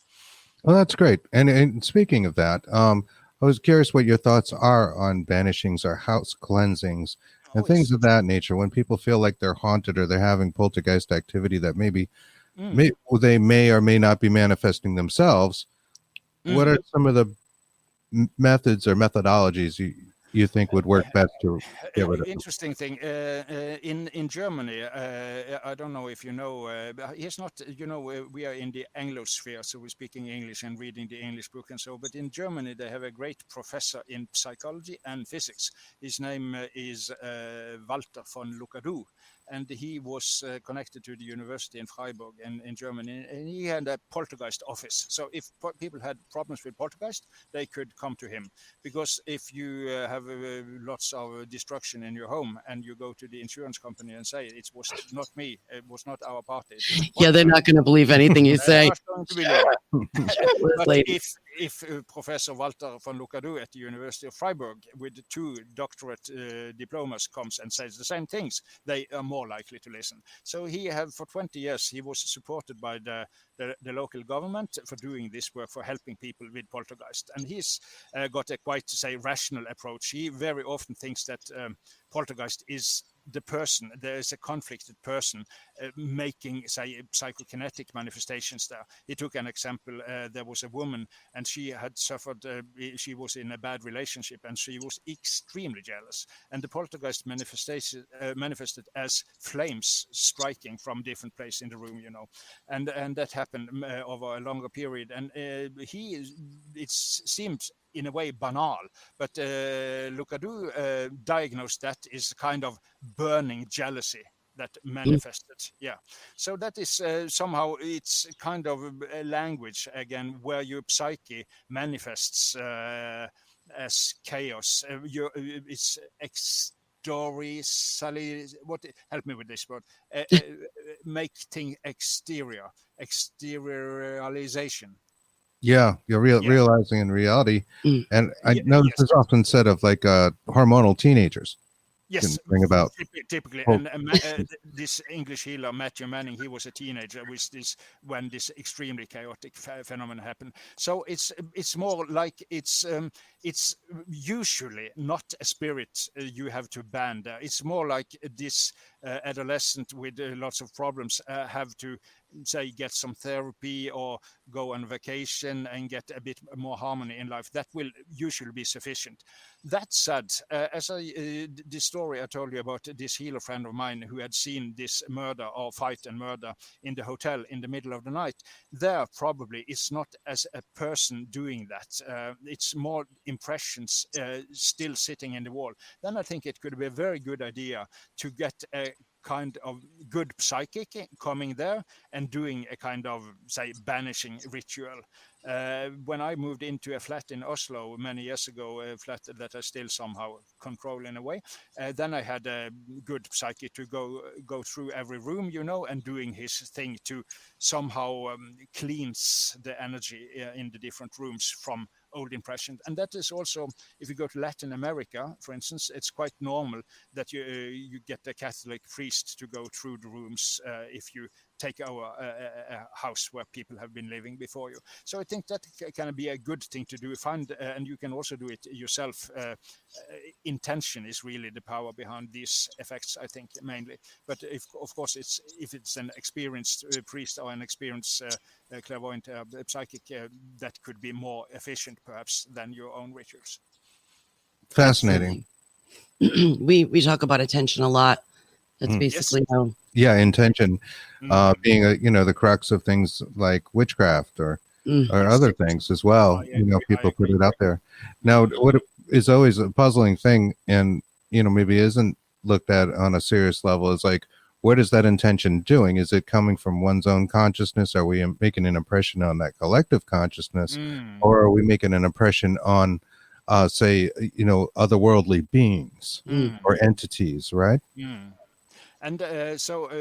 Well, that's great. And speaking of that, I was curious what your thoughts are on banishings or house cleansings. and things of that nature. When people feel like they're haunted or they're having poltergeist activity that they may or may not be manifesting themselves, what are some of the methods or methodologies you think would work best to get rid of them? Interesting thing in Germany. I don't know if you know. He's not. We are in the Anglosphere, so we're speaking English and reading the English book and so. But in Germany, they have a great professor in psychology and physics. His name is Walter von Lucadou, and he was connected to the university in Freiburg in Germany, and he had a poltergeist office. So if people had problems with poltergeist, they could come to him, because if you have lots of destruction in your home and you go to the insurance company and say it was not me, it was not our party, yeah, they're not going to believe anything you say. not going to believe it. But if Professor Walter von Lucadou at the University of Freiburg with 2 doctorate diplomas comes and says the same things, they are more likely to listen. So he have for 20 years he was supported by the local government for doing this work, for helping people with poltergeist, and he's got a quite rational approach. He very often thinks that poltergeist is the person. There is a conflicted person making, say, psychokinetic manifestations there. He took an example. There was a woman, and she had suffered, she was in a bad relationship, and she was extremely jealous. And the poltergeist manifested as flames striking from different places in the room, and that happened over a longer period. And it seemed in a way banal, but Lucadou diagnosed that as kind of burning jealousy that manifested. Yeah, so that is somehow it's kind of a language again where your psyche manifests as chaos. It's what help me with this word? Make things exteriorization. Yeah, you're realizing in reality. And I know this is often said of like hormonal teenagers. Yes, bring about typically. And this English healer, Matthew Manning, he was a teenager when this extremely chaotic phenomenon happened. So it's more like it's usually not a spirit you have to ban there. It's more like this adolescent with lots of problems have to say get some therapy or go on vacation and get a bit more harmony in life. That will usually be sufficient. That said, as this story I told you about this healer friend of mine who had seen this murder or fight and murder in the hotel in the middle of the night, there probably it's not as a person doing that. It's more impressions still sitting in the wall. Then I think it could be a very good idea to get a kind of good psychic coming there and doing a kind of, say, banishing ritual. When I moved into a flat in Oslo many years ago, a flat that I still somehow control in a way, then I had a good psychic to go through every room, and doing his thing to somehow cleanse the energy in the different rooms from old impressions. And that is also, if you go to Latin America, for instance, it's quite normal that you get a Catholic priest to go through the rooms if you take over a house where people have been living before you. So I think that can be a good thing to do. And you can also do it yourself. Intention is really the power behind these effects, I think, mainly. But if it's an experienced priest or an experienced clairvoyant psychic, that could be more efficient, perhaps, than your own rituals. Fascinating. We talk about attention a lot. That's basically how. Yeah, intention being the crux of things like witchcraft or other things as well. People put it out there. Now, what is always a puzzling thing, and maybe isn't looked at on a serious level, is like, what is that intention doing? Is it coming from one's own consciousness? Are we making an impression on that collective consciousness, or are we making an impression on, say, otherworldly beings or entities, right? And so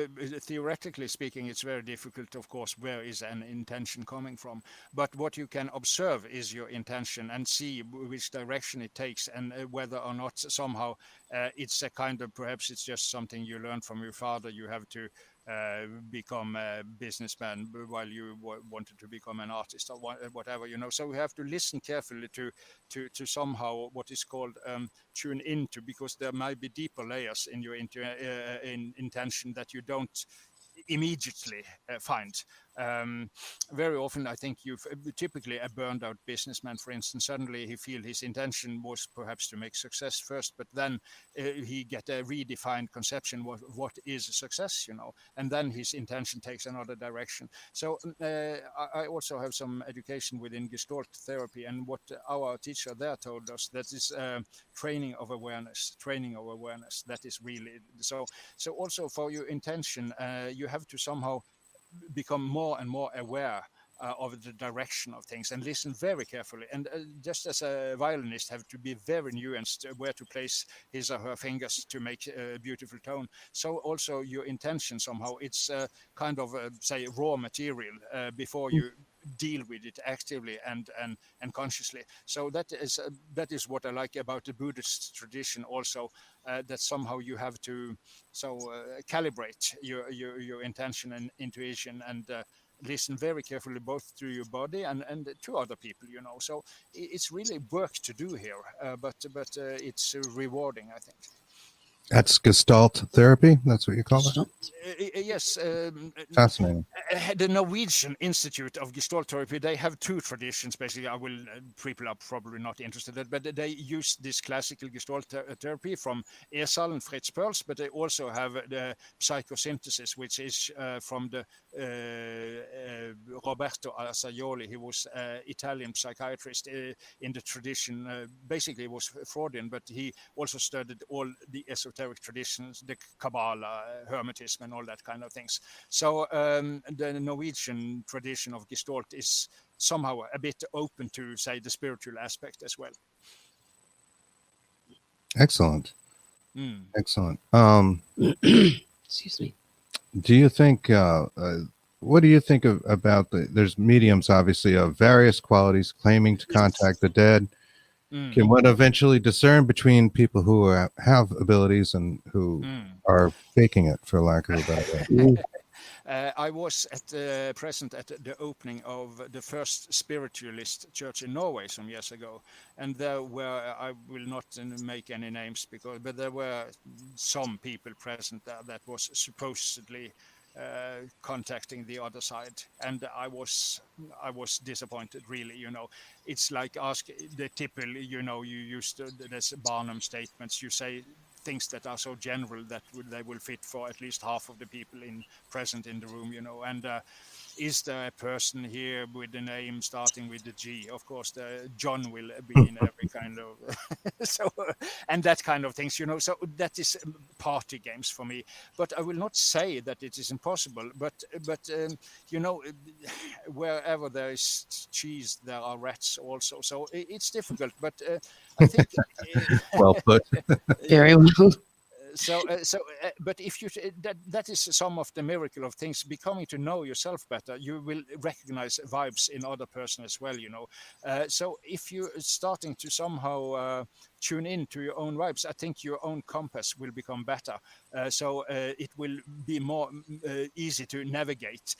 theoretically speaking, it's very difficult, of course, where is an intention coming from. But what you can observe is your intention and see which direction it takes, and whether or not somehow it's a kind of, perhaps it's just something you learned from your father. You have to become a businessman while you wanted to become an artist or whatever, so we have to listen carefully to somehow what is called tune into, because there might be deeper layers in your in intention that you don't immediately find. Very often, I think you've typically a burned out businessman, for instance, suddenly he feel his intention was perhaps to make success first, but then he get a redefined conception what is success, and then his intention takes another direction. So I also have some education within Gestalt therapy, and what our teacher there told us, that is training of awareness. That is really so. So also for your intention, you have to somehow become more and more aware of the direction of things and listen very carefully. And just as a violinist have to be very nuanced where to place his or her fingers to make a beautiful tone. So also your intention somehow, it's kind of say raw material before you deal with it actively and consciously. So that is what I like about the Buddhist tradition also, that somehow you have to calibrate your intention and intuition, and listen very carefully both to your body and to other people, so it's really work to do here, but it's rewarding, I think. That's Gestalt therapy. That's what you call it? Yes. Fascinating. The Norwegian Institute of Gestalt Therapy, they have two traditions, basically. I will, people are probably not interested in, but they use this classical Gestalt therapy from Esal and Fritz Perls, but they also have the psychosynthesis, which is from the Roberto Assagioli. He was Italian psychiatrist in the tradition. Basically, was Freudian, but he also studied all the esoteric traditions, the Kabbalah, Hermetism, and all that kind of things. So the Norwegian tradition of Gestalt is somehow a bit open to, say, the spiritual aspect as well. Excellent. Excellent. Excuse me. Do you think, what do you think about there's mediums, obviously, of various qualities claiming to contact the dead. Can one eventually discern between people who have abilities and who are faking it, for lack of a better word? I was present at the opening of the first spiritualist church in Norway some years ago, and there were, I will not make any names but there were some people present there that was supposedly contacting the other side, and I was disappointed, really. It's like ask the typical, you use this Barnum statements, you say things that are so general that they will fit for at least half of the people present in the room, and is there a person here with the name starting with the G? Of course, the John will be in every kind of and that kind of things, so that is party games for me. But I will not say that it is impossible, but wherever there is cheese, there are rats also, so it's difficult, but I think well put. Very well. But if you that is some of the miracle of things, becoming to know yourself better. You will recognize vibes in other person as well, so if you're starting to somehow tune in to your own vibes, I think your own compass will become better, so it will be more easy to navigate.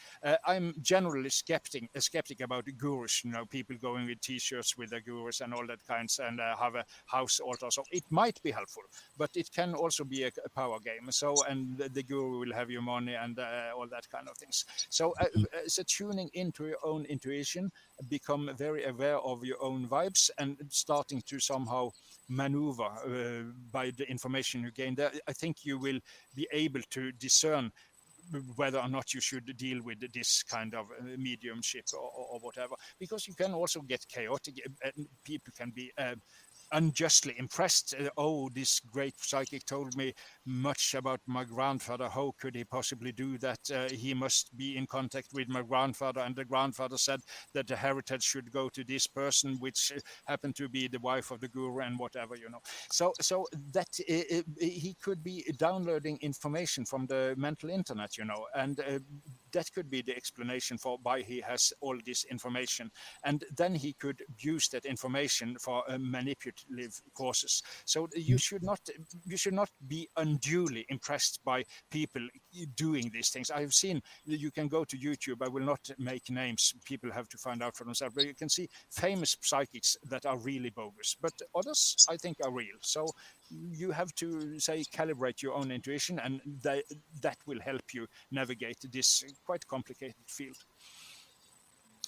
I'm generally a skeptic about gurus, people going with t-shirts with the gurus and all that kinds, and have a house altar, so it might be helpful, but it can also be a power game. So, and the guru will have your money and all that kind of things. So tuning into your own intuition, become very aware of your own vibes, and starting to somehow maneuver by the information you gain there, I think you will be able to discern whether or not you should deal with this kind of mediumship or whatever, because you can also get chaotic, and people can be unjustly impressed. Oh, this great psychic told me much about my grandfather. How could he possibly do that? He must be in contact with my grandfather, and the grandfather said that the heritage should go to this person, which happened to be the wife of the guru, and whatever, So that he could be downloading information from the mental internet, and that could be the explanation for why he has all this information, and then he could use that information for manipulative causes. So you should not be unduly impressed by people doing these things. I've seen, you can go to YouTube, I will not make names, people have to find out for themselves, but you can see famous psychics that are really bogus, but others I think are real. So you have to say calibrate your own intuition, and that will help you navigate this quite complicated field.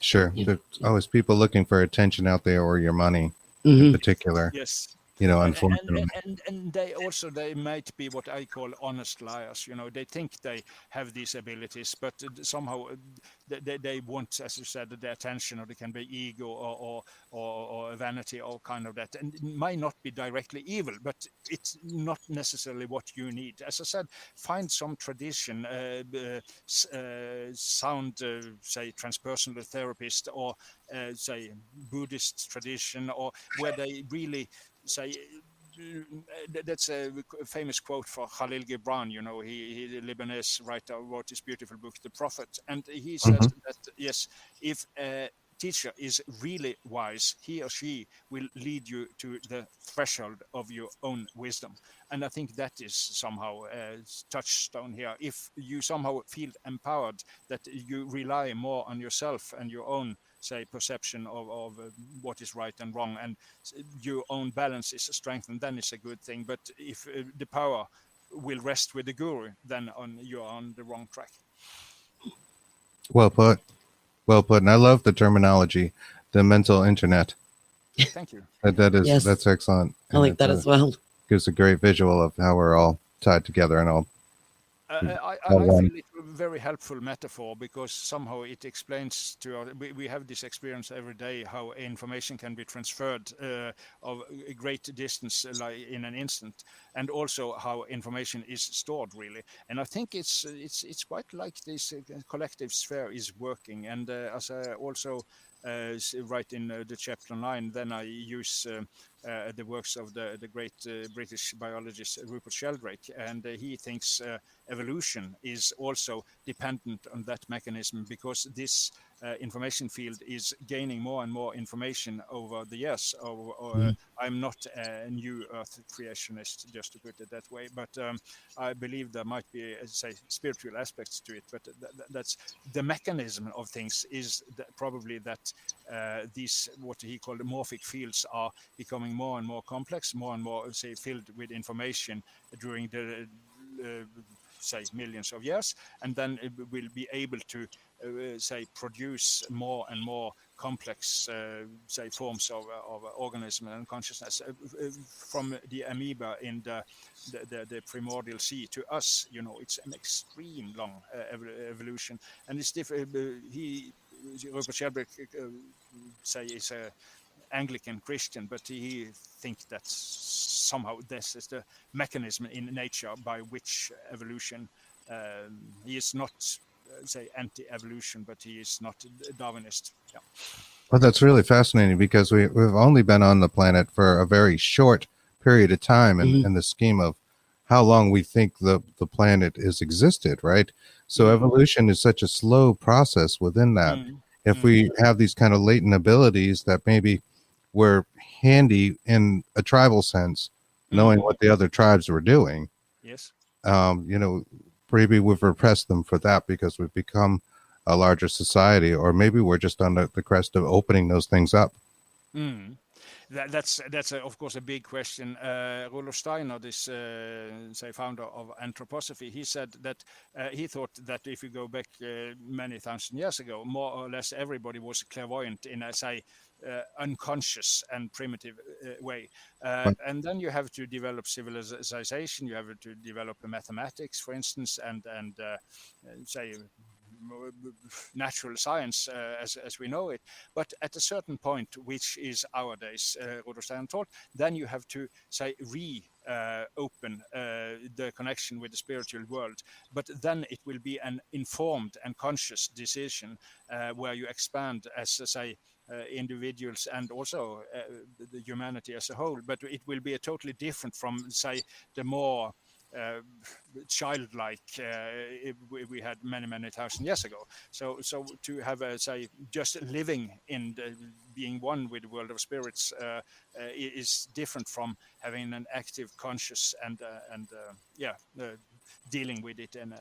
Sure. Yeah. There's always people looking for attention out there, or your money in Hmm. particular. Yes. Unfortunately. And they might be what I call honest liars. They think they have these abilities, but somehow they want, as you said, the attention, or they can be ego, or vanity, or kind of that. And it might not be directly evil, but it's not necessarily what you need. As I said, find some tradition, sound, say, transpersonal therapist, or say Buddhist tradition, or where they really say, that's a famous quote for Khalil Gibran. He the Lebanese writer, wrote this beautiful book, The Prophet, and he says Mhm. that yes, if a teacher is really wise, he or she will lead you to the threshold of your own wisdom. And I think that is somehow a touchstone here. If you somehow feel empowered, that you rely more on yourself and your own, say, perception of what is right and wrong, and your own balance is strengthened, then it's a good thing. But if the power will rest with the guru, then you're on the wrong track. Well put. Well put. And I love the terminology, the mental internet. Thank you. Yes, That's excellent. I And like that as well. gives a great visual of how we're all tied together and all I one. feel it's a very helpful metaphor, because somehow it explains to us, we have this experience every day, how information can be transferred of a great distance, like in an instant, and also how information is stored, really. And I think it's quite like this collective sphere is working. And as I also write in the chapter 9, then I use the works of the great British biologist Rupert Sheldrake, and he thinks evolution is also dependent on that mechanism, because this information field is gaining more and more information over the years. I'm not a new Earth creationist, just to put it that way, but I believe there might be, say, spiritual aspects to it. But that's the mechanism of things, is probably that these, what he called morphic fields, are becoming more and more complex, more and more, say, filled with information during the say millions of years, and then it will be able to say produce more and more complex say forms of organism and consciousness, from the amoeba in the primordial sea to us. It's an extreme long evolution, and it's different. Robert Sheldrake say is a Anglican Christian, but he thinks that somehow this is the mechanism in nature by which evolution. He is not, say, anti-evolution, but he is not a Darwinist. Yeah. Well, that's really fascinating, because we've only been on the planet for a very short period of time in the scheme of how long we think the planet has existed, right? So evolution is such a slow process within that. If we have these kind of latent abilities that maybe were handy in a tribal sense, knowing what the other tribes were doing, Yes. you know, maybe we've repressed them for that because we've become a larger society, or maybe we're just on the crest of opening those things up. That's of course a big question. Rudolf Steiner, this say founder of anthroposophy, he said that he thought that if you go back many thousand years ago, more or less everybody was clairvoyant in a, say, unconscious and primitive way. And then you have to develop civilization, you have to develop mathematics, for instance, and say natural science as we know it. But at a certain point, which is our days, Rudolf Steiner taught, then you have to, say, open the connection with the spiritual world. But then it will be an informed and conscious decision where you expand as, say, individuals, and also the humanity as a whole. But it will be a totally different from, say, the more childlike we had many thousand years ago. So to have say just living in being one with the world of spirits is different from having an active conscious and dealing with it and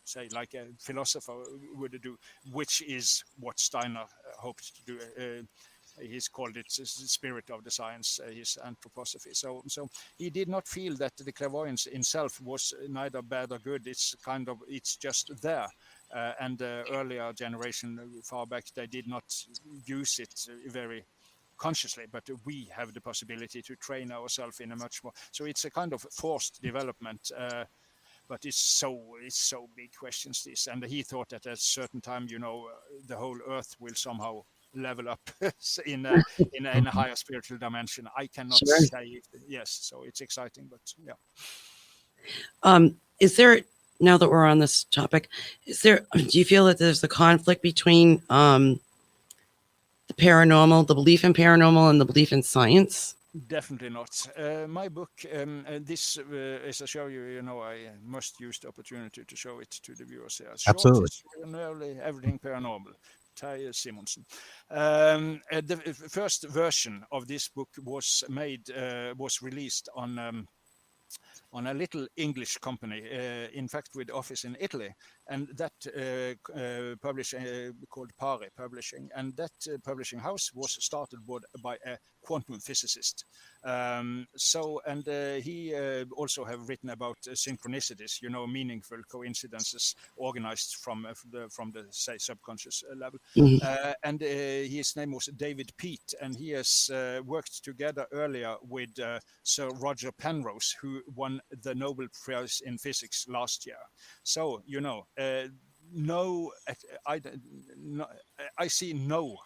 say like a philosopher would do, which is what Steiner hoped to do. He's called it the spirit of the science, his anthroposophy. So he did not feel that the clairvoyance itself was neither bad or good. It's just there. And the earlier generation, far back, they did not use it very consciously, but we have the possibility to train ourselves in a much more. So it's a kind of forced development. But it's so big questions this, and he thought that at a certain time, the whole Earth will somehow level up in a higher spiritual dimension. I cannot say yes, so it's exciting, but yeah. Is there, now that we're on this topic, do you feel that there's a conflict between the paranormal, the belief in paranormal, and the belief in science? Definitely not. My book, this, as I show you, I must use the opportunity to show it to the viewers here. Absolutely. Nearly everything paranormal. Terje Simonsen. The first version of this book was released on a little English company, in fact, with office in Italy, and that called Pare Publishing, and that publishing house was started by a quantum physicist. He also have written about synchronicities, meaningful coincidences organized from the say subconscious level. Mm-hmm. And his name was David Peat, and he has worked together earlier with Sir Roger Penrose, who won the Nobel Prize in Physics last year. So I see no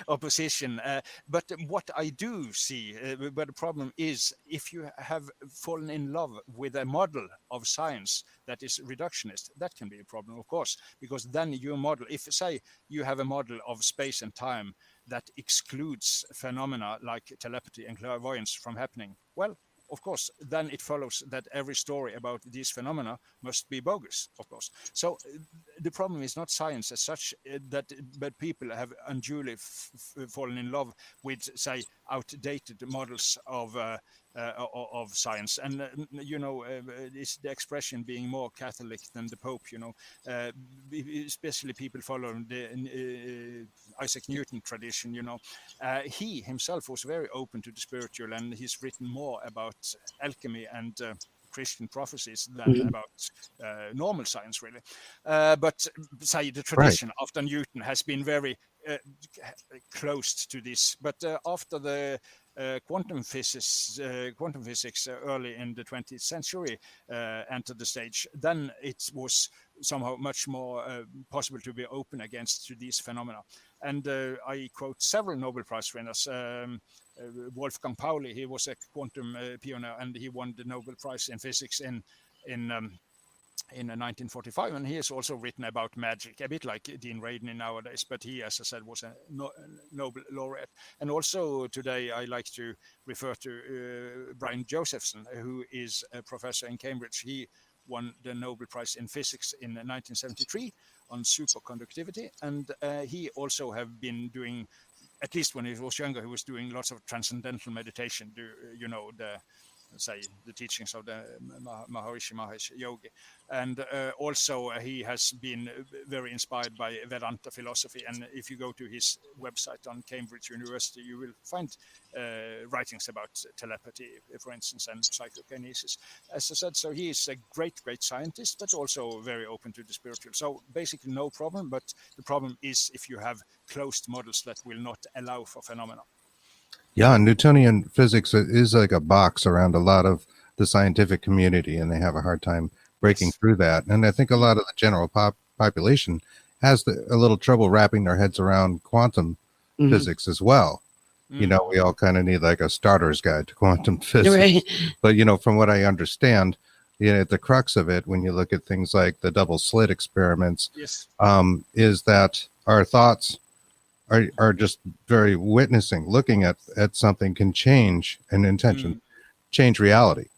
opposition, but what I do see, but the problem is, if you have fallen in love with a model of science that is reductionist, that can be a problem, of course, because then your model, if say you have a model of space and time that excludes phenomena like telepathy and clairvoyance from happening, well, of course, then it follows that every story about these phenomena must be bogus, of course. So the problem is not science as such, but people have unduly fallen in love with, say, outdated models of science. And, it's the expression being more Catholic than the Pope, especially people following the Isaac Newton tradition, he himself was very open to the spiritual, and he's written more about alchemy and Christian prophecies than about normal science, really. But say the tradition after Newton has been very close to this. But after the quantum physics early in the 20th century entered the stage, then it was somehow much more possible to be open to these phenomena. And I quote several Nobel Prize winners. Wolfgang Pauli, he was a quantum pioneer, and he won the Nobel Prize in Physics in 1945, and he has also written about magic, a bit like Dean Radin nowadays, but he, as I said, was a Nobel laureate. And also today I like to refer to Brian Josephson, who is a professor in Cambridge. He won the Nobel Prize in Physics in 1973 on superconductivity, and he also have been doing, at least when he was younger, he was doing lots of transcendental meditation, the teachings of the Maharishi Mahesh Yogi. And also he has been very inspired by Vedanta philosophy. And if you go to his website on Cambridge University, you will find writings about telepathy, for instance, and psychokinesis. As I said, so he is a great scientist, but also very open to the spiritual. So basically no problem, but the problem is if you have closed models that will not allow for phenomena. Yeah, Newtonian physics is like a box around a lot of the scientific community, and they have a hard time breaking through that. And I think a lot of the general population has a little trouble wrapping their heads around quantum physics as well. We all kind of need like a starter's guide to quantum physics. Right. But, from what I understand, the crux of it, when you look at things like the double slit experiments, is that our thoughts are just very looking at something can change an intention, change reality,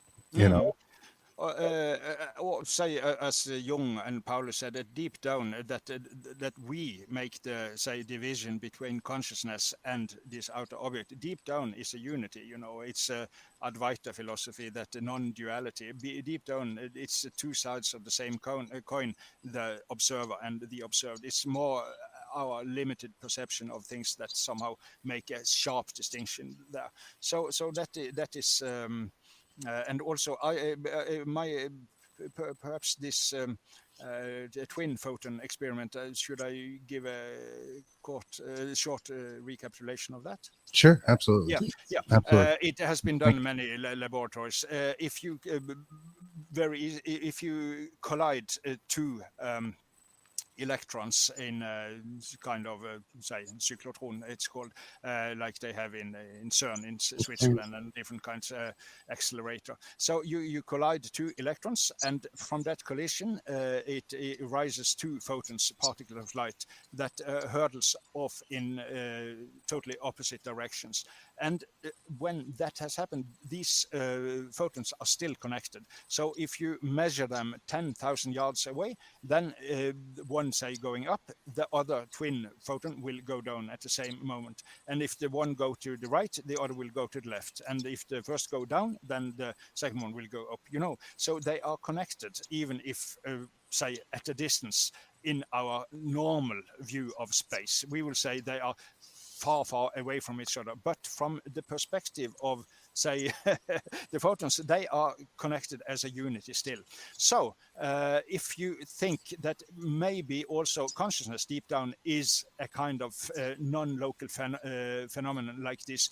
or say, as Jung and Paulus said, that deep down, that we make the, say, division between consciousness and this outer object. Deep down is a unity. It's a Advaita philosophy, that non-duality. Deep down, it's two sides of the same coin, the observer and the observed. It's more our limited perception of things that somehow make a sharp distinction there. So that is. And also, perhaps this the twin photon experiment. Should I give a short recapitulation of that? Sure, absolutely. Yeah. Absolutely. It has been done in many laboratories. If you if you collide two electrons in kind of say cyclotron, it's called, like they have in CERN in Switzerland, and different kinds of accelerator. So you collide two electrons, and from that collision it rises two photons, particles of light, that hurtles off in totally opposite directions. And when that has happened, these photons are still connected. So if you measure them 10,000 yards away, then one, say, going up, the other twin photon will go down at the same moment. And if the one go to the right, the other will go to the left. And if the first go down, then the second one will go up. So they are connected, even if say at a distance in our normal view of space. We will say they are far away from each other, but from the perspective of, say, the photons, they are connected as a unity still. So if you think that maybe also consciousness deep down is a kind of non-local phenomenon like this,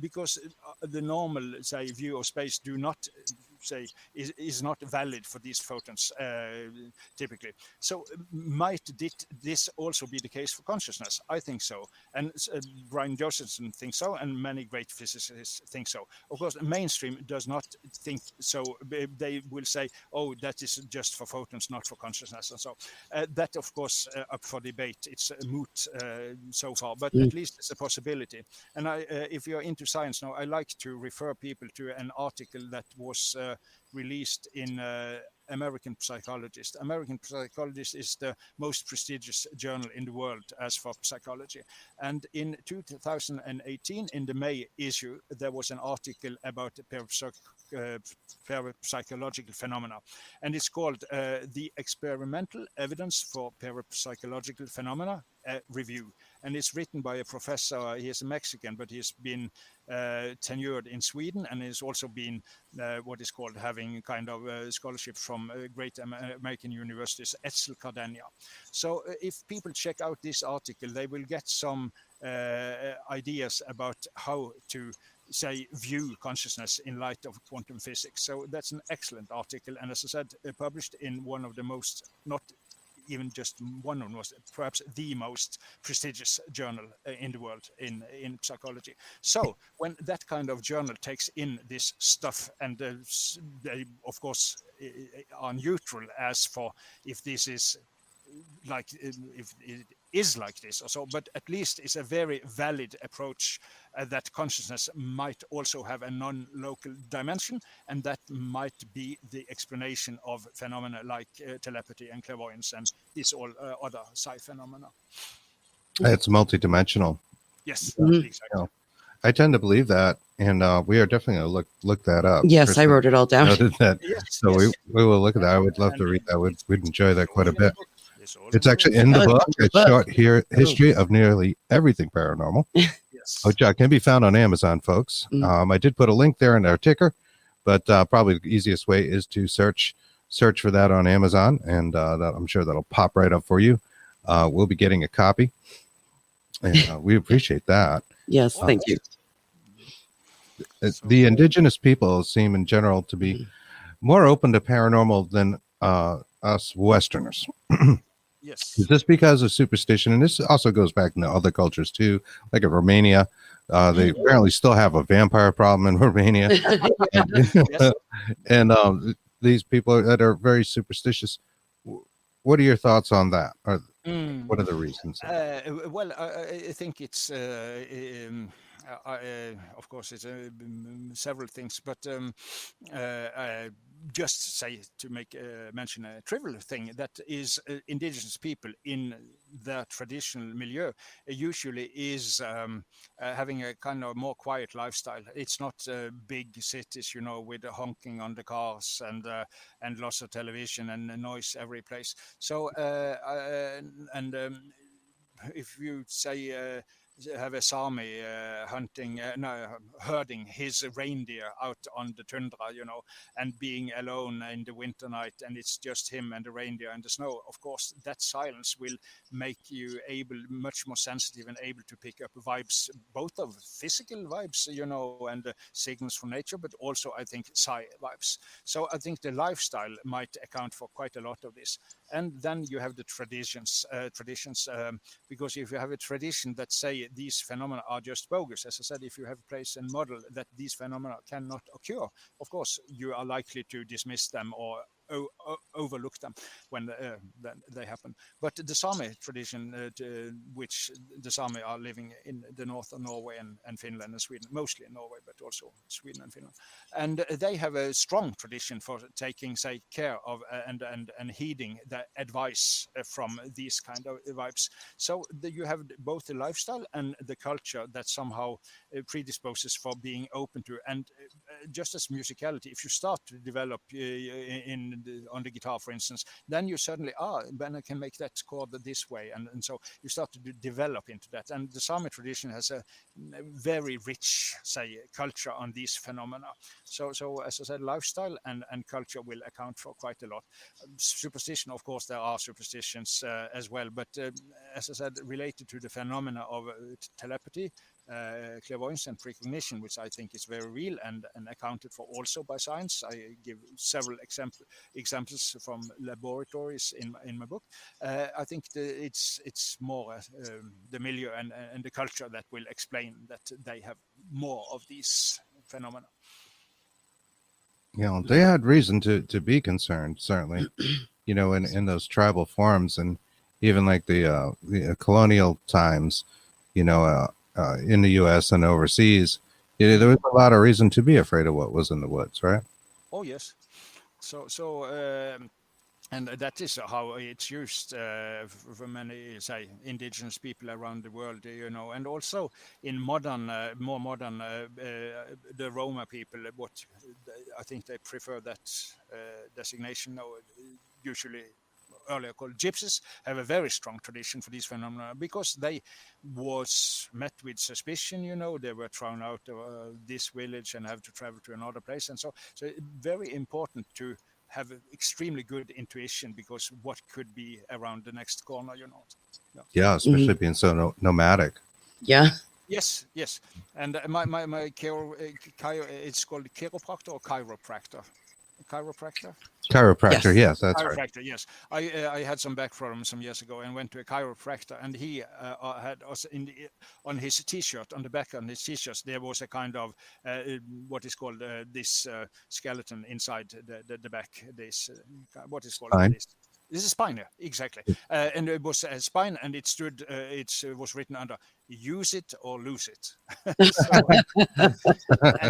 because the normal, say, view of space do not, say, is not valid for these photons typically. So might this also be the case for consciousness? I think so. And Brian Josephson thinks so, and many great physicists think so. Of course, mainstream does not think so. They will say, oh, that is just for photons, not for consciousness. And so that, of course, up for debate. It's a moot so far, but at least it's a possibility. And if you're into science now, I like to refer people to an article that was released in American Psychologist. American Psychologist is the most prestigious journal in the world as for psychology. And in 2018, in the May issue, there was an article about parapsychological phenomena. And it's called The Experimental Evidence for Parapsychological Phenomena Review. And it's written by a professor. He is a Mexican, but he's been tenured in Sweden, and he's also been what is called having kind of scholarship from great American universities, Etzel Cardania. So if people check out this article, they will get some ideas about how to, say, view consciousness in light of quantum physics. So that's an excellent article, and as I said, published in one of the most, not even just one of most, perhaps the most prestigious journal in the world in psychology. So when that kind of journal takes in this stuff, and they of course are neutral as for if this is like, if it is like this or so, but at least it's a very valid approach that consciousness might also have a non-local dimension, and that might be the explanation of phenomena like telepathy and clairvoyance and these all other psi phenomena. It's multidimensional. Yes, exactly. I tend to believe that, and we are definitely going to look that up. Yes, Kristen, I wrote it all down. That. Yes, so yes. We will look at that. I would love to read that. We'd enjoy that quite a bit. It's actually in the book. It's short history of nearly everything paranormal, which can be found on Amazon, folks. I did put a link there in our ticker, but probably the easiest way is to search for that on Amazon, and that, I'm sure that'll pop right up for you. We'll be getting a copy, and we appreciate that. Yes, thank you. The indigenous people seem in general to be more open to paranormal than us Westerners. Yes. Is this because of superstition? And this also goes back into other cultures too, like in Romania. They apparently still have a vampire problem in Romania. And these people that are very superstitious. What are your thoughts on that? What are the reasons? Well, I think it's Of course, it's several things, but just say to make mention a trivial thing that is indigenous people in their traditional milieu usually is having a kind of more quiet lifestyle. It's not big cities, with the honking on the cars and lots of television and noise every place. So if you say have a Sami herding his reindeer out on the tundra, and being alone in the winter night, and it's just him and the reindeer and the snow. Of course, that silence will make you much more sensitive and able to pick up vibes, both of physical vibes, and signals from nature, but also I think psi vibes. So I think the lifestyle might account for quite a lot of this. And then you have the traditions, because if you have a tradition that say these phenomena are just bogus, as I said, if you have a place and model that these phenomena cannot occur, of course you are likely to dismiss them or overlook them when they happen. But the Sami tradition, which the Sami are living in the north of Norway and Finland and Sweden, mostly in Norway, but also Sweden and Finland, and they have a strong tradition for taking, say, care of and heeding the advice from these kind of vibes. So you have both the lifestyle and the culture that somehow predisposes for being open to, and just as musicality, if you start to develop on the guitar, for instance, then you suddenly then I can make that chord this way, and so you start to develop into that. And the Sami tradition has a very rich, say, culture on these phenomena. So as I said, lifestyle and culture will account for quite a lot. Superstition, of course, there are superstitions as well, but as I said, related to the phenomena of telepathy, clairvoyance and precognition, which I think is very real and accounted for also by science. I give several examples from laboratories in my book. I think it's more the milieu and the culture that will explain that they have more of these phenomena. They had reason to be concerned, certainly, in those tribal forms, and even like the colonial times, in the U.S. and overseas, there was a lot of reason to be afraid of what was in the woods, right? Oh, yes. And that is how it's used for many, say, indigenous people around the world, and also in more modern, the Roma people. What I think they prefer that designation now. Usually, earlier called gypsies, have a very strong tradition for these phenomena because they was met with suspicion. They were thrown out of this village and have to travel to another place, and so very important to have extremely good intuition, because what could be around the next corner, Yeah, especially being so nomadic. Yeah. Yes. And my it's called chiropractor or chiropractor. Chiropractor, yes, that's chiropractor, right. Yes, I had some back problems some years ago and went to a chiropractor, and he had us on his T-shirt, on the back on his T-shirt, there was a kind of what is called this skeleton inside the back. This what is called Spine. this? This is spine, exactly. And it was a spine, and it stood. It was written under "Use it or lose it." And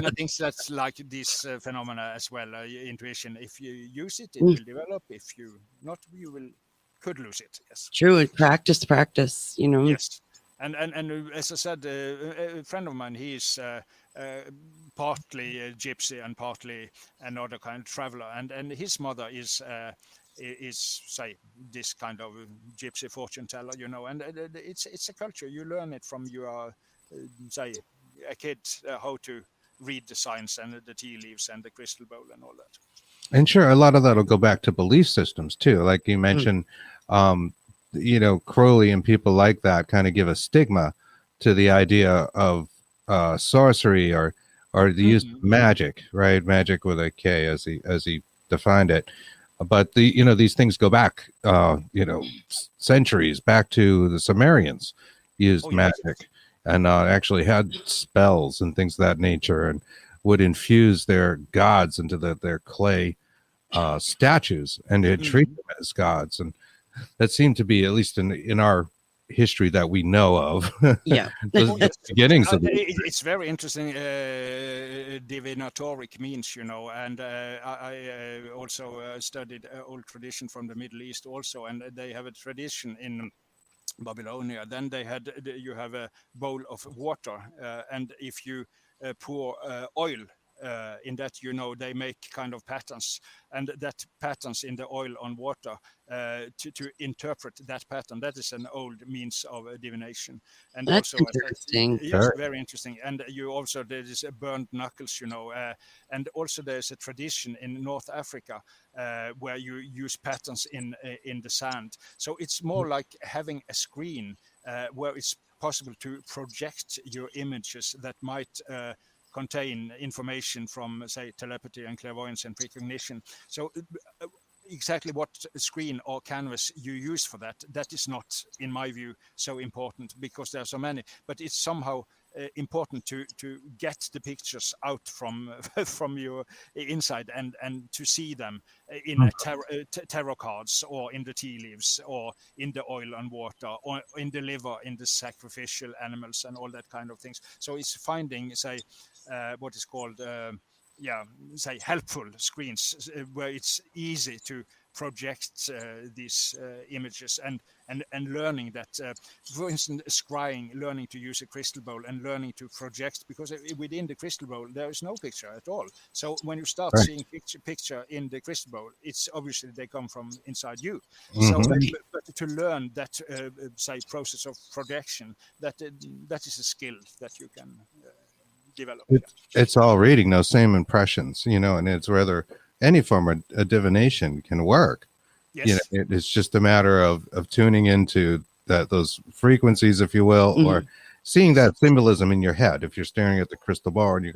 I think that's like this phenomena as well. Intuition. If you use it, it will develop. If you not, you could lose it. Yes. True. And practice. Yes. And as I said, a friend of mine, he is partly a gypsy and partly another kind of traveler, and his mother is say this kind of gypsy fortune teller, and it's a culture. You learn it from your say a kid how to read the signs and the tea leaves and the crystal bowl and all that. And sure, a lot of that will go back to belief systems too. Like you mentioned, Crowley and people like that kind of give a stigma to the idea of sorcery or the use of magic, right? Magic with a K, as he defined it. But these things go back, centuries back to the Sumerians used magic and actually had spells and things of that nature, and would infuse their gods into their clay statues, and they'd treat them as gods. And that seemed to be, at least in our history that we know of. Yeah. Those are the beginnings of it. It's very interesting. Divinatoric means, and I also studied old tradition from the Middle East also, and they have a tradition in Babylonia. Then you have a bowl of water, and if you pour oil in that, they make kind of patterns, and that patterns in the oil on water, to interpret that pattern. That is an old means of divination. And That's also, interesting. yes, very interesting. And you also, there is burned knuckles, and also there's a tradition in North Africa where you use patterns in the sand. So it's more like having a screen where it's possible to project your images that might contain information from, say, telepathy and clairvoyance and precognition. So exactly what screen or canvas you use for that is not, in my view, so important, because there are so many. But it's somehow important to get the pictures out from from your inside and to see them in a tarot cards, or in the tea leaves, or in the oil and water, or in the liver, in the sacrificial animals, and all that kind of things. So it's finding, say, what is called say helpful screens where it's easy to project these images, and learning that, for instance, scrying, learning to use a crystal bowl and learning to project, because within the crystal bowl there is no picture at all. So when you start seeing picture in the crystal bowl, it's obviously they come from inside you. So but to learn that say process of projection, that is a skill that you can develop. It's all reading those same impressions, and it's whether any form of divination can work. Yes. It's just a matter of tuning into those frequencies, if you will, or seeing that symbolism in your head. If you're staring at the crystal ball and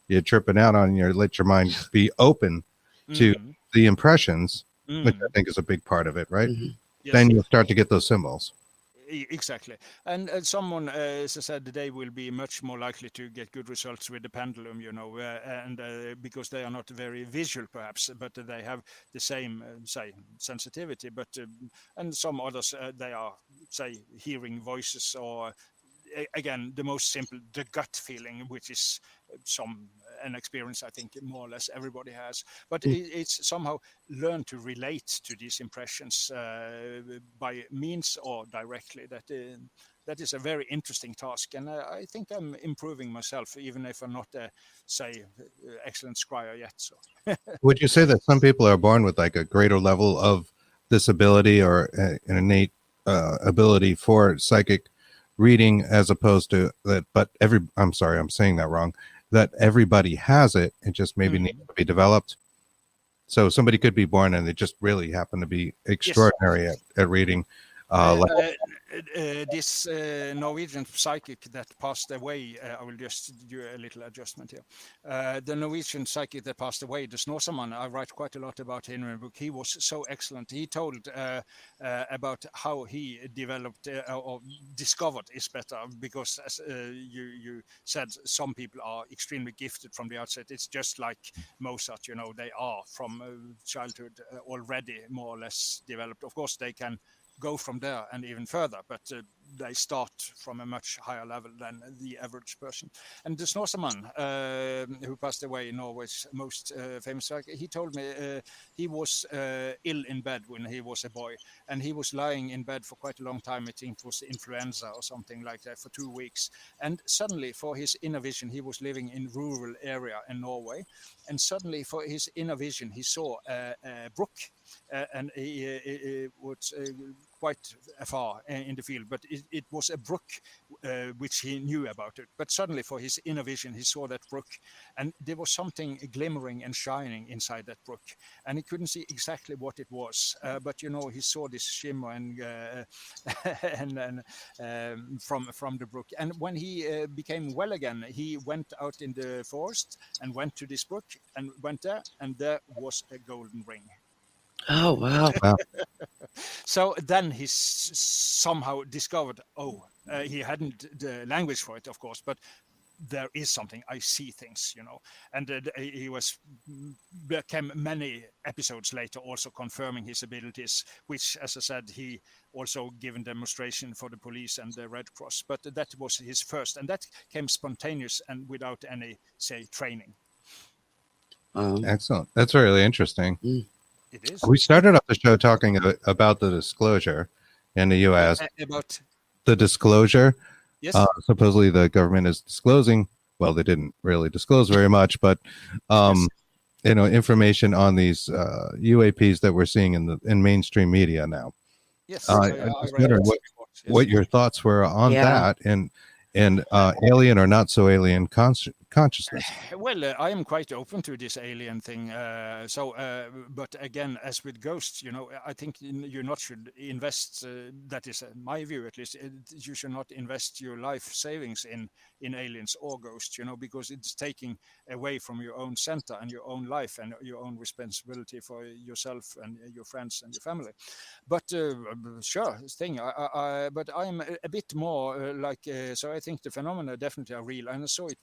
you're tripping out on, let your mind be open to the impressions, which I think is a big part of it, right? Yes. Then you'll start to get those symbols. Exactly. And someone, as I said, they will be much more likely to get good results with the pendulum, and because they are not very visual, perhaps, but they have the same, say, sensitivity. But and some others, they are, say, hearing voices, or again, the most simple, the gut feeling, which is an experience I think more or less everybody has. But it's somehow learn to relate to these impressions by means or directly. That is a very interesting task, and I think I'm improving myself, even if I'm not a, say, excellent scryer yet. So, would you say that some people are born with like a greater level of this ability, or an innate ability for psychic reading, as opposed to that? But I'm sorry, I'm saying that wrong. That everybody has it. It just maybe needs to be developed. So somebody could be born and they just really happen to be extraordinary at reading. This Norwegian psychic that passed away, I will just do a little adjustment here. The Norwegian psychic that passed away, the Snåsamann, I write quite a lot about him in the book. He was so excellent. He told about how he developed or discovered is better, because as you said, some people are extremely gifted from the outset. It's just like Mozart, they are from childhood already more or less developed. Of course, they can go from there and even further, but they start from a much higher level than the average person. And the Snåsamann, who passed away, Norway's most famous psychic, he told me he was ill in bed when he was a boy, and he was lying in bed for quite a long time. I think it was influenza or something like that, for 2 weeks. And suddenly, for his inner vision, he was living in rural area in Norway, and suddenly for his inner vision, he saw a brook, and he was quite far in the field, but it was a brook which he knew about it. But suddenly, for his inner vision, he saw that brook, and there was something glimmering and shining inside that brook, and he couldn't see exactly what it was, but he saw this shimmer and from the brook. And when he became well again, he went out in the forest and went to this brook and went there, and there was a golden ring. Oh, wow. So then he somehow discovered, he hadn't the language for it, of course, but there is something. I see things, and he was became many episodes later also confirming his abilities, which, as I said, he also given demonstration for the police and the Red Cross. But that was his first, and that came spontaneous and without any, say, training. Excellent. That's really interesting. It is. We started off the show talking about the disclosure in the U.S. About the disclosure. Yes. Supposedly the government is disclosing. Well, they didn't really disclose very much, but Yes. information on these UAPs that we're seeing in mainstream media now. Yes. I just wondered what your thoughts were on that and alien or not so alien consciousness. Well, I am quite open to this alien thing. But again, as with ghosts, I think you not should invest. That is my view, at least. You should not invest your life savings in aliens or ghosts, because it's taking away from your own center and your own life and your own responsibility for yourself and your friends and your family. But sure, thing. But I'm a bit more so I think the phenomena definitely are real. And so it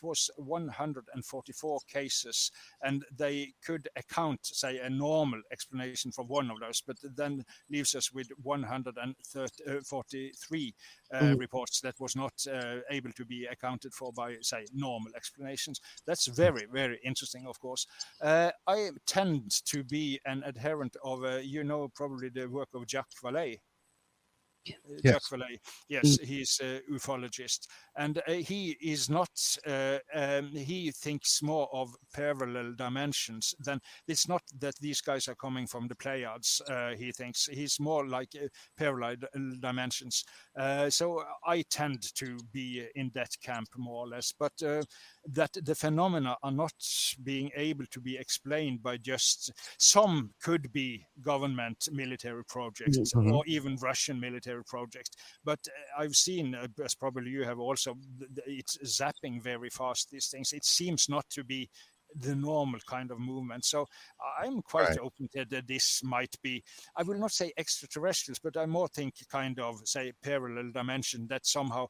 was 144 cases, and they could account, say, a normal explanation for one of those, but then leaves us with 143 reports that was not able to be accounted for by, say, normal explanations. That's very, very interesting, of course. I tend to be an adherent of, probably the work of Jacques Vallée. Jacques Vallée, yes, he's an ufologist, and he is not. He thinks more of parallel dimensions than it's not that these guys are coming from the Pleiades. He thinks he's more like parallel dimensions. So I tend to be in that camp more or less, but that the phenomena are not being able to be explained by just some could be government military projects or even Russian military projects. But I've seen, as probably you have also, it's zapping very fast, these things. It seems not to be the normal kind of movement. So I'm quite open to that this might be, I will not say extraterrestrials, but I more think kind of, say, parallel dimension that somehow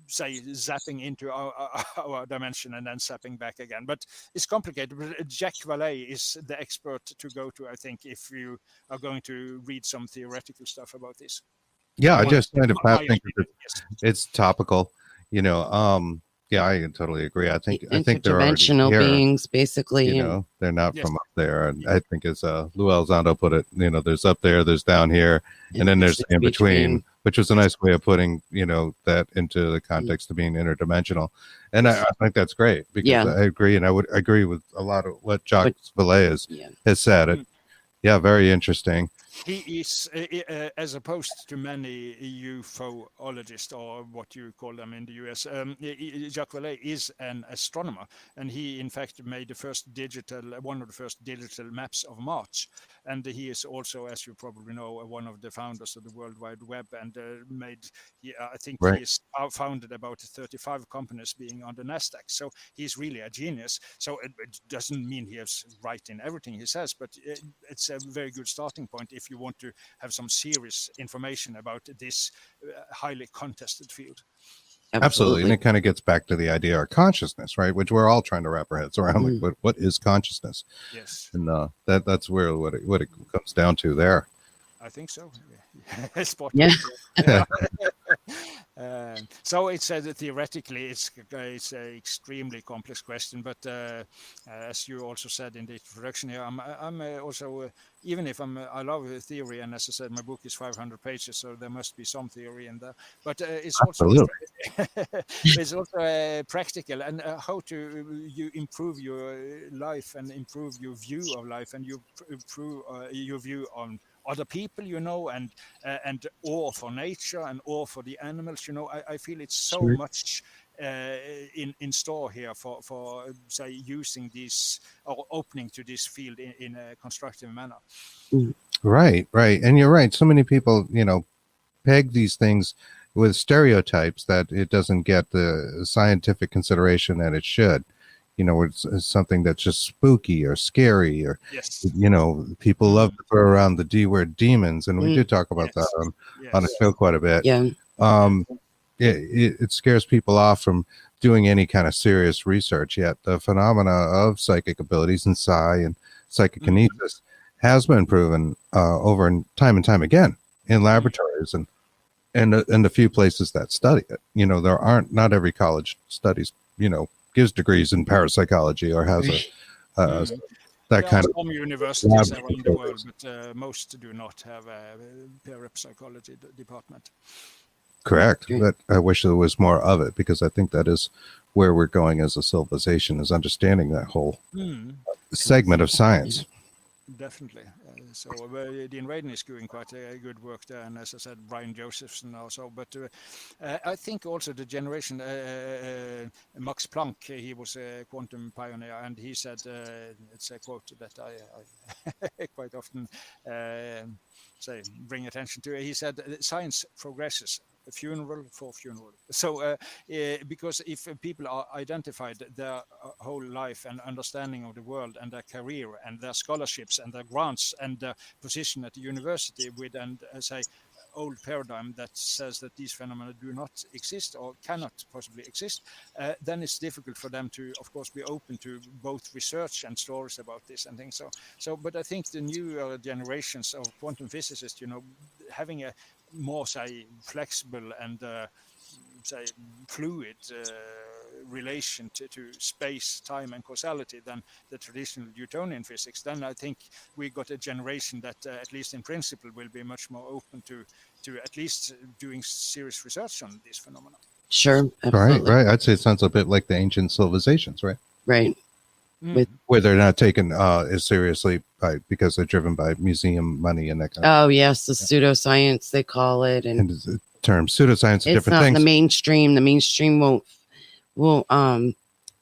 say zapping into our dimension and then zapping back again. But it's complicated. But Jacques Vallée is the expert to go to, I think, if you are going to read some theoretical stuff about this. Yeah, I just kind of think it's topical. Yeah, I totally agree. I think they're interdimensional beings, basically. They're not from up there. And I think, as Lou Elizondo put it, there's up there, there's down here, and then there's in between, which was a nice way of putting, that into the context of being interdimensional. And I think that's great, because I agree, and I would agree with a lot of what Jacques Vallée has said. Yeah, very interesting. He is, as opposed to many ufologists, or what you call them in the US, Jacques Vallée is an astronomer, and he, in fact, made one of the first digital maps of Mars. And he is also, as you probably know, one of the founders of the World Wide Web, and I think he has founded about 35 companies being on the NASDAQ. So he's really a genius. So it doesn't mean he is right in everything he says, but it's a very good starting point if you want to have some serious information about this highly contested field. Absolutely. And it kind of gets back to the idea of consciousness, right? Which we're all trying to wrap our heads around. Like, what is consciousness? Yes. And that's where what it comes down to there. I think so. So it's theoretically it's an extremely complex question, but as you also said in the introduction here, I'm also even if I love theory, and as I said, my book is 500 pages, so there must be some theory in there. But it's also practical, and how to you improve your life and improve your view of life, and you improve your view on other people, and awe for nature and awe for the animals. I feel it's so much in store here for say using this or opening to this field in a constructive manner. Right. And you're right. So many people, peg these things with stereotypes that it doesn't get the scientific consideration that it should. It's something that's just spooky or scary, or, people love to throw around the D word, demons. And we did talk about that on a show quite a bit. Yeah. it scares people off from doing any kind of serious research. Yet the phenomena of psychic abilities and psi and psychokinesis has been proven over time and time again in laboratories and the few places that study it. You know, not every college studies, you know, gives degrees in parapsychology or has that There kind are of some universities lab around the world, focus. but most do not have a parapsychology department. Correct. But I wish there was more of it, because I think that is where we're going as a civilization, is understanding that whole segment of science. Definitely. So Dean Radin is doing quite a good work there, and as I said, Brian Josephson also. But I think also the generation, Max Planck, he was a quantum pioneer, and he said, it's a quote that I quite often bring attention to. He said, "Science progresses funeral for funeral." So because if people are identified their whole life and understanding of the world and their career and their scholarships and their grants and their position at the university with old paradigm that says that these phenomena do not exist or cannot possibly exist, then it's difficult for them to, of course, be open to both research and stories about this and things. But I think the new generations of quantum physicists, you know, having a more flexible and fluid relation to space, time, and causality than the traditional Newtonian physics, then I think we got a generation that, at least in principle, will be much more open to at least doing serious research on these phenomena. Sure, absolutely. Right. I'd say it sounds a bit like the ancient civilizations, right? Right. Where they're not taken as seriously because they're driven by museum money and that kind of. Oh yes, the pseudoscience they call it, and the term pseudoscience are it's different not things. the mainstream. The mainstream won't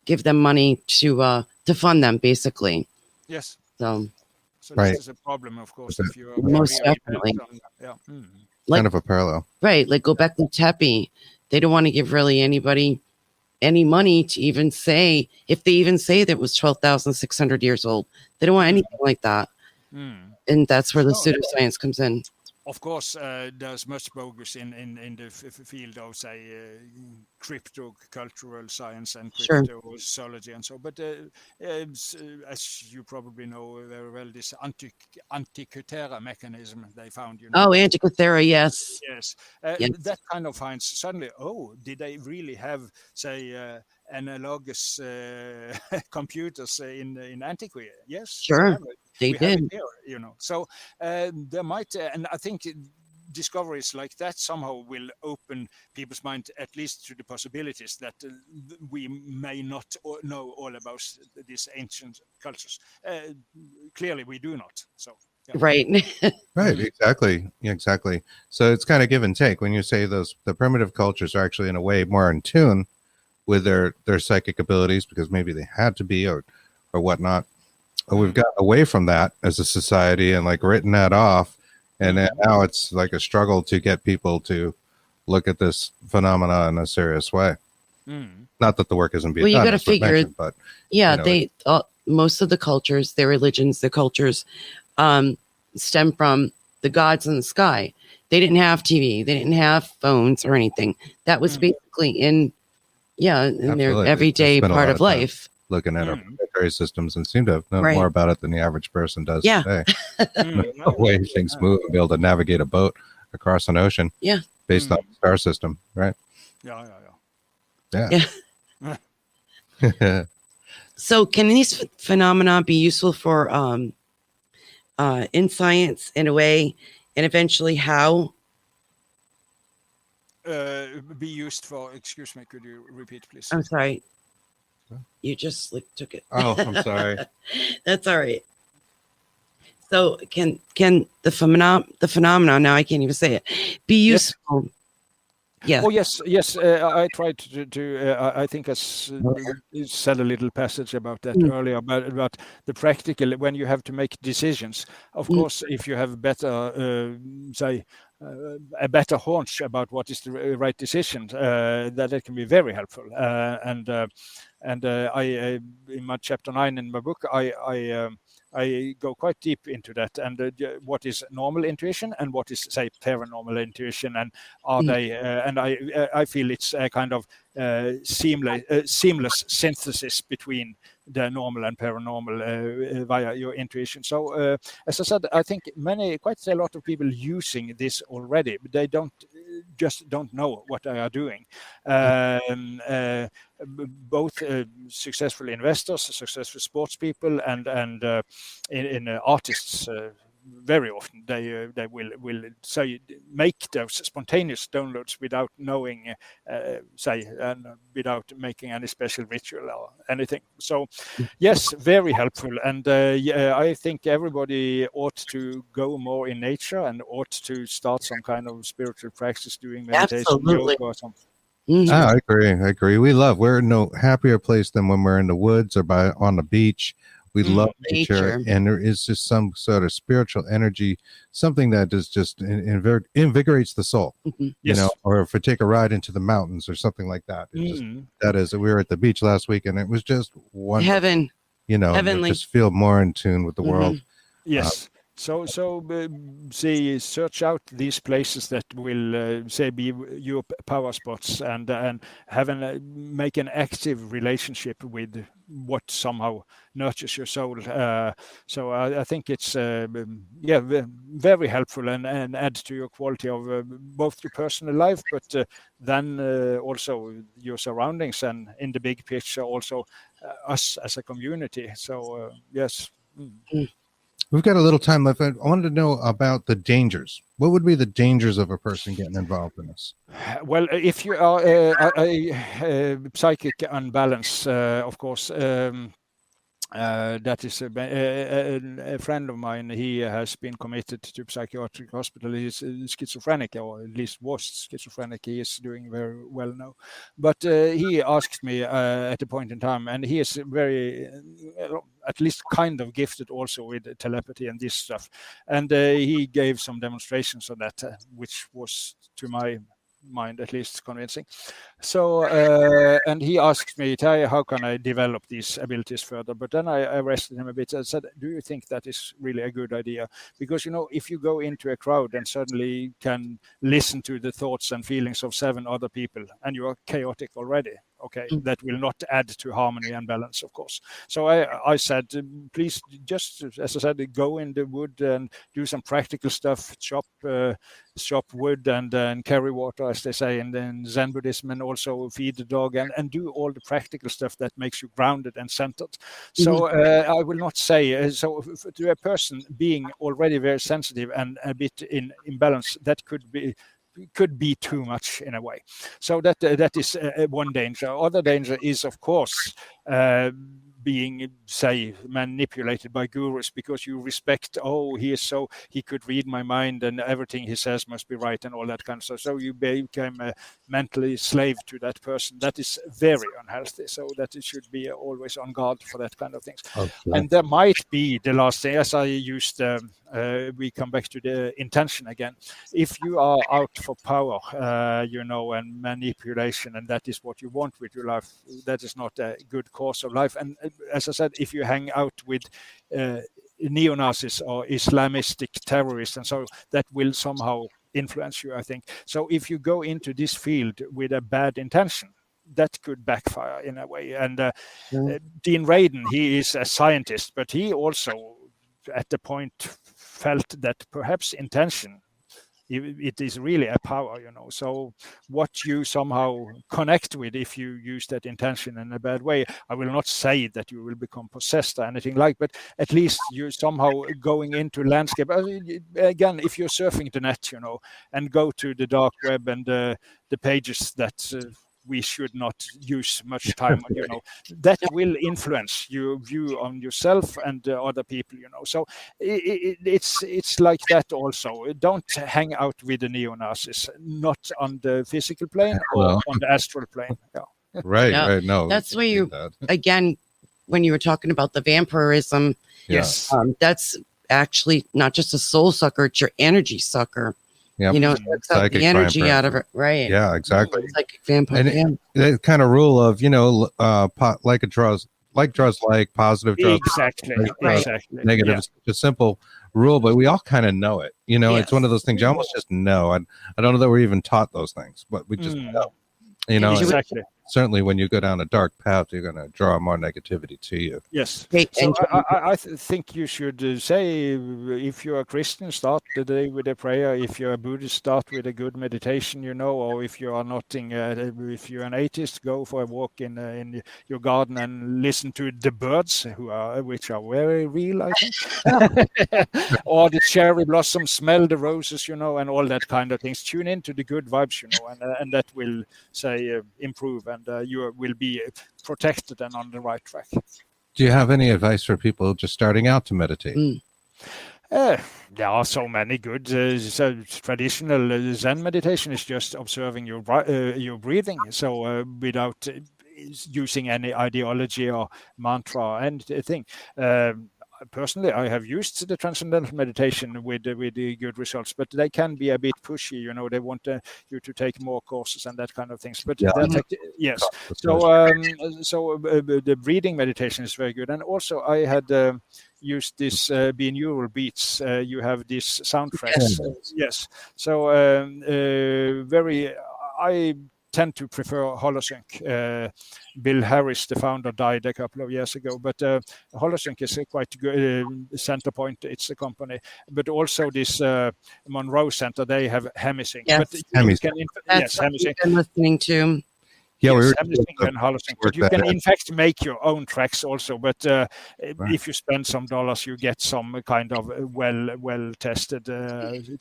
give them money to fund them, basically. Yes. So right. This is a problem, of course, if you are most definitely. Kind of a parallel. Right, like go back to Tepe. They don't want to give really anybody any money to even say, if they even say that it was 12,600 years old. They don't want anything like that. And that's where the pseudoscience comes in. Of course, there's much bogus in the field of, crypto-cultural science and cryptozoology and so. But as you probably know very well, this Antikythera mechanism they found. You know, Antikythera, yes. Yes. That kind of finds suddenly, did they really have, analogous computers in antiquity? Yes. Sure. They did. Here, you know, so there might, and I think discoveries like that somehow will open people's mind, at least to the possibilities that we may not know all about these ancient cultures. Clearly, we do not. So. Yeah. Right. Right. Exactly. So it's kind of give and take when you say the primitive cultures are actually in a way more in tune with their psychic abilities because maybe they had to be or whatnot. We've gotten away from that as a society and written that off. And then now it's like a struggle to get people to look at this phenomena in a serious way. Not that the work isn't being done. Well, you got to figure, but most of the cultures, their religions, their cultures stem from the gods in the sky. They didn't have TV. They didn't have phones or anything. That was basically in their everyday part of life. Looking at our planetary systems and seem to have known more about it than the average person does today. The way things move and be able to navigate a boat across an ocean based on the star system, right? Yeah. So can these phenomena be useful for in science in a way, and eventually how? Be used for, excuse me, could you repeat, please? I'm sorry. You just took it. Oh, I'm sorry. That's all right. So can the phenomena, now I can't even say it, be useful? Yeah. Oh, yes. I tried to I think I said a little passage about that earlier, about the practical, when you have to make decisions. Of course, if you have better, a better hunch about what is the right decision, that it can be very helpful. And I in my chapter 9 in my book, I go quite deep into that, and what is normal intuition and what is, say, paranormal intuition, and are they? And I feel it's a kind of seamless synthesis between the normal and paranormal via your intuition. So, as I said, I think quite a lot of people using this already, but they just don't know what they are doing. Both successful investors, successful sports people, and in artists. Very often they will say make those spontaneous downloads without knowing, and without making any special ritual or anything. So yes, very helpful, and I think everybody ought to go more in nature and ought to start some kind of spiritual practice, doing meditation, Absolutely. yoga or something. I agree. We're in no happier place than when we're in the woods or on the beach. We love nature, and there is just some sort of spiritual energy, something that is just invigorates the soul, you know. Or if we take a ride into the mountains or something like that, we were at the beach last week, and it was just wonderful. Heaven, you know, heavenly. Just feel more in tune with the world. Yes. So say search out these places that will say be your power spots, and make an active relationship with what somehow nurtures your soul. So I think it's very helpful and add to your quality of both your personal life, but then also your surroundings, and in the big picture also us as a community. So yes. We've got a little time left. I wanted to know about the dangers. What would be the dangers of a person getting involved in this? Well, if you are a psychic unbalance, of course, that is a friend of mine. He has been committed to psychiatric hospital. He's schizophrenic, or at least was schizophrenic. He is doing very well now. But he asked me at a point in time, and he is very, at least kind of gifted also with telepathy and this stuff. And he gave some demonstrations of that, which was, to my mind at least, convincing. So and he asked me, Terje, how can I develop these abilities further? But then I arrested him a bit and said, do you think that is really a good idea? Because, you know, if you go into a crowd and suddenly can listen to the thoughts and feelings of 7 other people, and you are chaotic already, okay, that will not add to harmony and balance, of course. So I said, please, just as I said, go in the wood and do some practical stuff, chop wood and carry water, as they say, and then Zen Buddhism, and also feed the dog, and do all the practical stuff that makes you grounded and centered. So I will not say, so to a person being already very sensitive and a bit in imbalance, that could be too much in a way. So that is one danger. Other danger is, of course, being, say, manipulated by gurus because you respect, he could read my mind and everything he says must be right and all that kind of stuff. So you become a mentally slave to that person. That is very unhealthy. So that it should be always on guard for that kind of things. Okay. And there might be the last thing, as I used, we come back to the intention again. If you are out for power, and manipulation, and that is what you want with your life, that is not a good course of life. And as I said, if you hang out with neo-Nazis or Islamistic terrorists, and so that will somehow influence you, I think. So if you go into this field with a bad intention, that could backfire in a way. And Dean Radin, he is a scientist, but he also at the point felt that perhaps intention, it is really a power, so what you somehow connect with, if you use that intention in a bad way, I will not say that you will become possessed or anything like, but at least you're somehow going into landscape. Again, if you're surfing the net, and go to the dark web and the pages that we should not use much time on, that will influence your view on yourself and other people, so it's like that also. Don't hang out with the neo-Nazis, not on the physical plane or on the astral plane. Right. No, that's where you again, when you were talking about the vampirism, yes, that's actually not just a soul sucker, it's your energy sucker. Yeah, sucks out the energy out of it, right? Yeah, exactly. Psychic vampire. And that kind of rule of like draws like positive draws Exactly. Exactly. negative. Yeah. It's a simple rule, but we all kind of know it. It's one of those things you almost just know. I don't know that we're even taught those things, but we just know. Exactly. Certainly when you go down a dark path, you're going to draw more negativity to you. Yes. So I think you should say, if you're a Christian, start the day with a prayer. If you're a Buddhist, start with a good meditation, or if you are not if you're an atheist, go for a walk in your garden and listen to the birds, which are very real, I think. Or the cherry blossoms, smell the roses, and all that kind of things. Tune into the good vibes, and that will improve, and you will be protected and on the right track. Do you have any advice for people just starting out to meditate? There are so many good. Traditional Zen meditation is just observing your breathing. So without using any ideology or mantra or anything. Personally, I have used the transcendental meditation with the good results, but they can be a bit pushy. They want you to take more courses and that kind of things. But yes, so the breathing meditation is very good. And also, I had used this binaural beats. You have these soundtracks. Yes. So I tend to prefer Holosync. Bill Harris, the founder, died a couple of years ago, but Holosync is quite good. Centerpoint, it's a company, but also this Monroe Center, they have Hemisync. Yes, but Hemisync. That's what I've been listening to. Yeah, yes, Hemisync and Holosync. But you can, in fact, make your own tracks also. But if you spend some dollars, you get some kind of well-tested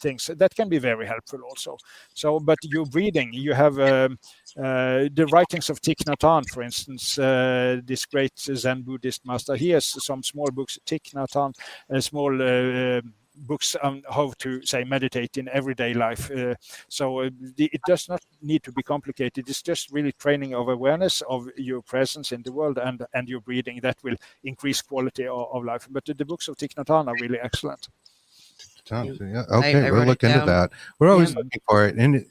things. That can be very helpful also. So, but your breathing, you have the writings of Thich Nhat Hanh, for instance, this great Zen Buddhist master. He has some small books, Thich Nhat Hanh, small books on how to meditate in everyday life. So it does not need to be complicated. It's just really training of awareness of your presence in the world and your breathing that will increase quality of life. But the books of Thich Nhat Hanh are really excellent. Yeah. Okay, we'll look into that. We're always looking for it. And,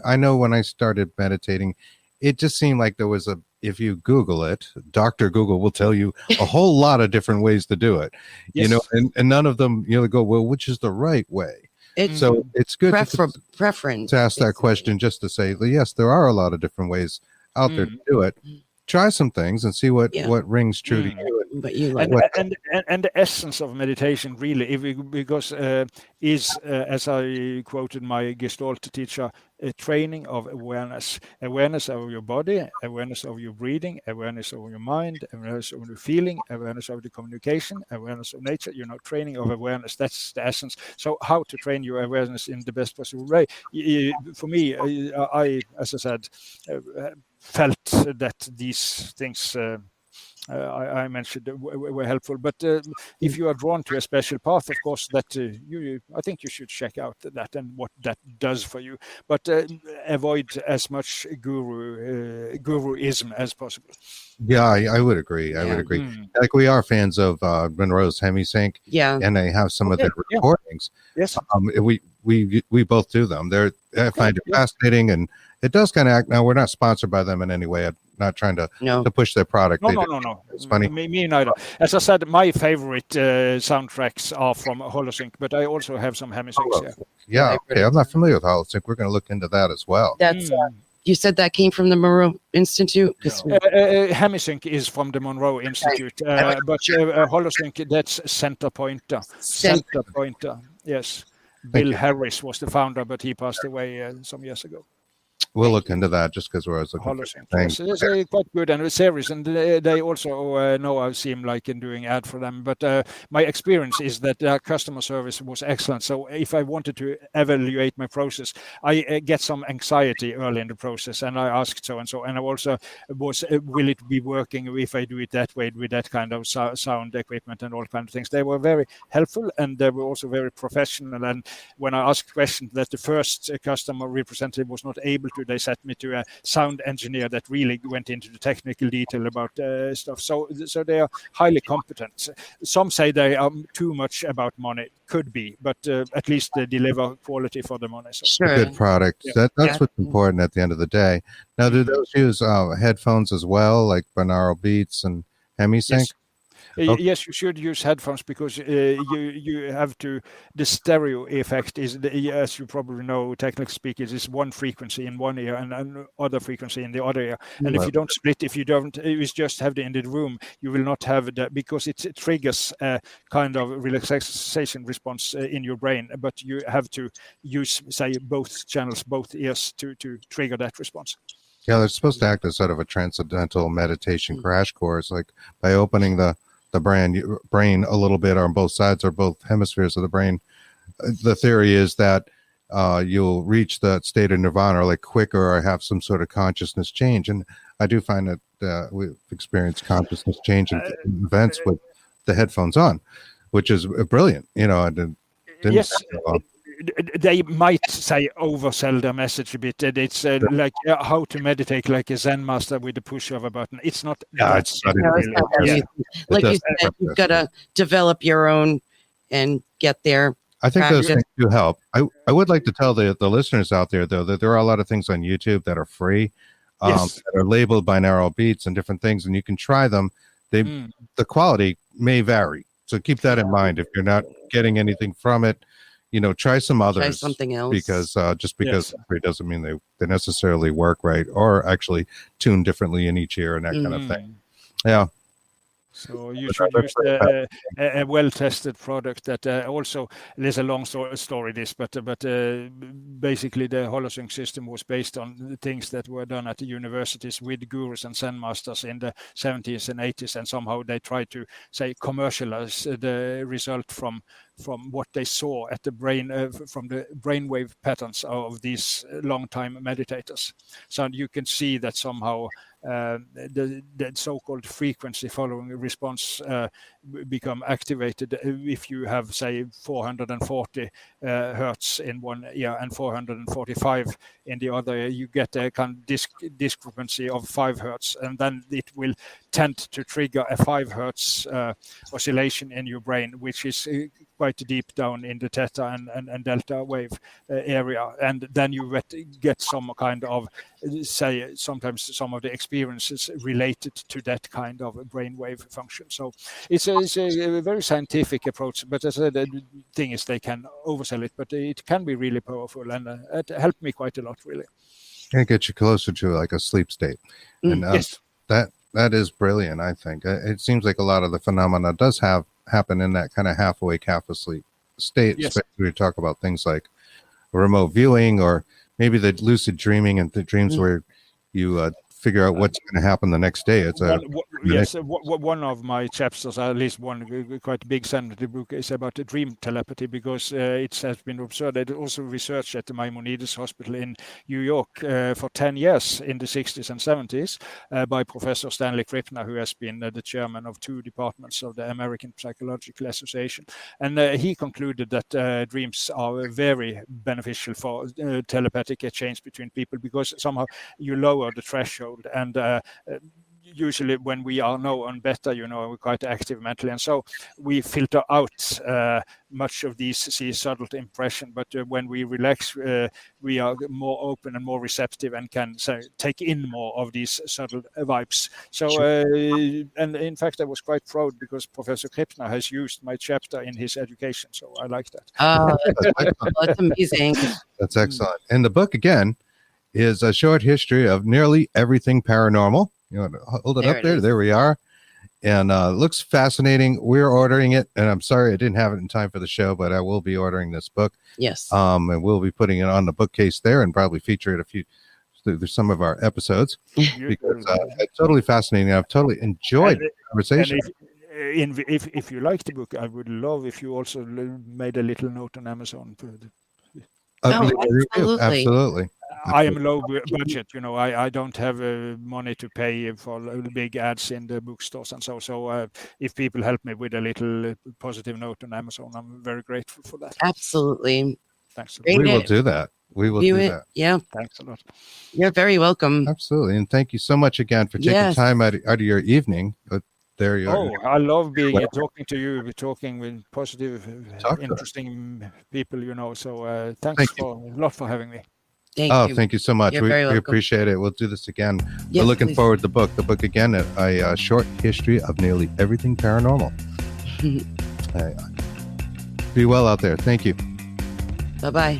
I know when I started meditating, it just seemed like there was if you Google it, Dr. Google will tell you a whole lot of different ways to do it, and none of them, go, well, which is the right way? So it's good preference to ask that question, just to say, yes, there are a lot of different ways out there to do it. Try some things and see what rings true to you. But you like and the essence of meditation really, because is as I quoted my Gestalt teacher, a training of awareness of your body, awareness of your breathing, awareness of your mind, awareness of your feeling, awareness of the communication, awareness of nature. Training of awareness. That's the essence. So how to train your awareness in the best possible way? For me, I as I said, felt that these things I mentioned were helpful. But if you are drawn to a special path, of course, that I think you should check out that and what that does for you. But avoid as much guruism as possible. Yeah, I would agree. I would agree. Like, we are fans of Monroe's Hemisync. Yeah, and they have some of their recordings. Yes, we both do them. I find it fascinating, and it does kind of act. Now, we're not sponsored by them in any way. I'm not trying to push their product. No. It's funny. Me neither. As I said, my favorite soundtracks are from Holosync, but I also have some Hemisyncs. Yeah, okay. I'm not familiar with Holosync. We're going to look into that as well. That's you said that came from the Monroe Institute? Hemisync is from the Monroe Institute, but Holosync, that's Centerpointer. Centerpointer, yes. Bill Harris was the founder, but he passed away some years ago. We'll look into that just because we're always looking for things. Yes, it's quite good and serious, and they also know I seem like in doing ad for them. But my experience is that their customer service was excellent. So if I wanted to evaluate my process, I get some anxiety early in the process, and I asked so and so. And I also was, will it be working if I do it that way with that kind of sound equipment and all kinds of things? They were very helpful, and they were also very professional. And when I asked questions that the first customer representative was not able to They sent me to a sound engineer that really went into the technical detail about stuff. So they are highly competent. Some say they are too much about money. Could be, but at least they deliver quality for the money. So. A good product. Yeah. That's what's important at the end of the day. Now, do those use headphones as well, like binaural beats and hemisync? Yes. Yes, you should use headphones because you have to. The stereo effect is, as you probably know, technically speaking, is one frequency in one ear and other frequency in the other ear. And if you don't split, if you just have it in the room, you will not have that because it triggers a kind of relaxation response in your brain. But you have to use, say, both channels, both ears to trigger that response. Yeah, they're supposed to act as sort of a transcendental meditation crash course, like by opening the brain a little bit on both sides or both hemispheres of the brain. The theory is that you'll reach that state of nirvana like quicker or have some sort of consciousness change. And I do find that we've experienced consciousness change in events with the headphones on, which is brilliant. I didn't yes. They might say oversell their message a bit. That it's like how to meditate like a Zen master with the push of a button. It's not. Like you said, you've got to develop your own and get there. I think those things do help. I would like to tell the listeners out there, though, that there are a lot of things on YouTube that are free, that are labeled binaural beats and different things, and you can try them. The quality may vary, so keep that in mind. If you're not getting anything from it, try some others. Try something else. Because just because it doesn't mean they necessarily work right or actually tune differently in each ear and that kind of thing. Yeah. So you should use a well-tested product that also, there's a long story this, but basically the Holosync system was based on the things that were done at the universities with gurus and Zen masters in the 70s and 80s, and somehow they tried to, say, commercialize the result from what they saw at the brain, from the brainwave patterns of these long-time meditators. So you can see that somehow the so-called frequency following response become activated if you have, say, 440 hertz in one ear and 445 in the other ear. You get a kind of discrepancy of 5 hertz, and then it will tend to trigger a 5 hertz oscillation in your brain, which is quite deep down in the theta and delta wave area. And then you get some kind of, say, sometimes some of the experiences related to that kind of brainwave function. So it's a very scientific approach, but as I said, the thing is they can oversell it, but it can be really powerful, and it helped me quite a lot, really. It gets you closer to like a sleep state. And yes. That is brilliant, I think. It seems like a lot of the phenomena does happen in that kind of half awake, half asleep state, especially when we talk about things like remote viewing or maybe the lucid dreaming and the dreams where you figure out what's going to happen the next day. It's one of my chapters, at least one quite big scientific book, is about the dream telepathy, because it has been observed. It also researched at the Maimonides Hospital in New York for 10 years in the 60s and 70s by Professor Stanley Krippner, who has been the chairman of 2 departments of the American Psychological Association. And he concluded that dreams are very beneficial for telepathic exchange between people, because somehow you lower the threshold. And usually when we are now on beta, we're quite active mentally, and so we filter out much of these subtle impression. But when we relax, we are more open and more receptive and can take in more of these subtle vibes. So, and in fact, I was quite proud because Professor Krippner has used my chapter in his education, so I like that. That's amazing. That's excellent. And the book, again, is a short history of nearly everything paranormal. Hold it up there. There we are. And looks fascinating. We're ordering it. And I'm sorry I didn't have it in time for the show, but I will be ordering this book. Yes. And we'll be putting it on the bookcase there and probably feature it through some of our episodes. Because it's totally fascinating. I've totally enjoyed the conversation. If you like the book, I would love if you also made a little note on Amazon. Absolutely. I am low budget, I don't have money to pay for big ads in the bookstores and so if people help me with a little positive note on Amazon, I'm very grateful for that. Absolutely. Thanks a lot. Great. We will do that. We will do that. Yeah. Thanks a lot. You're very welcome. Absolutely. And thank you so much again for taking Yes. time out of your evening. There you are. Oh, I love talking to you, talking with positive, Talk to interesting people, So thanks a lot for having me. Thank you. Thank you so much. You're We very welcome. appreciate it. We'll do this again. Yes, We're looking please. forward to the book. The book again, a short history of nearly everything paranormal. Be well out there. Thank you. Bye-bye.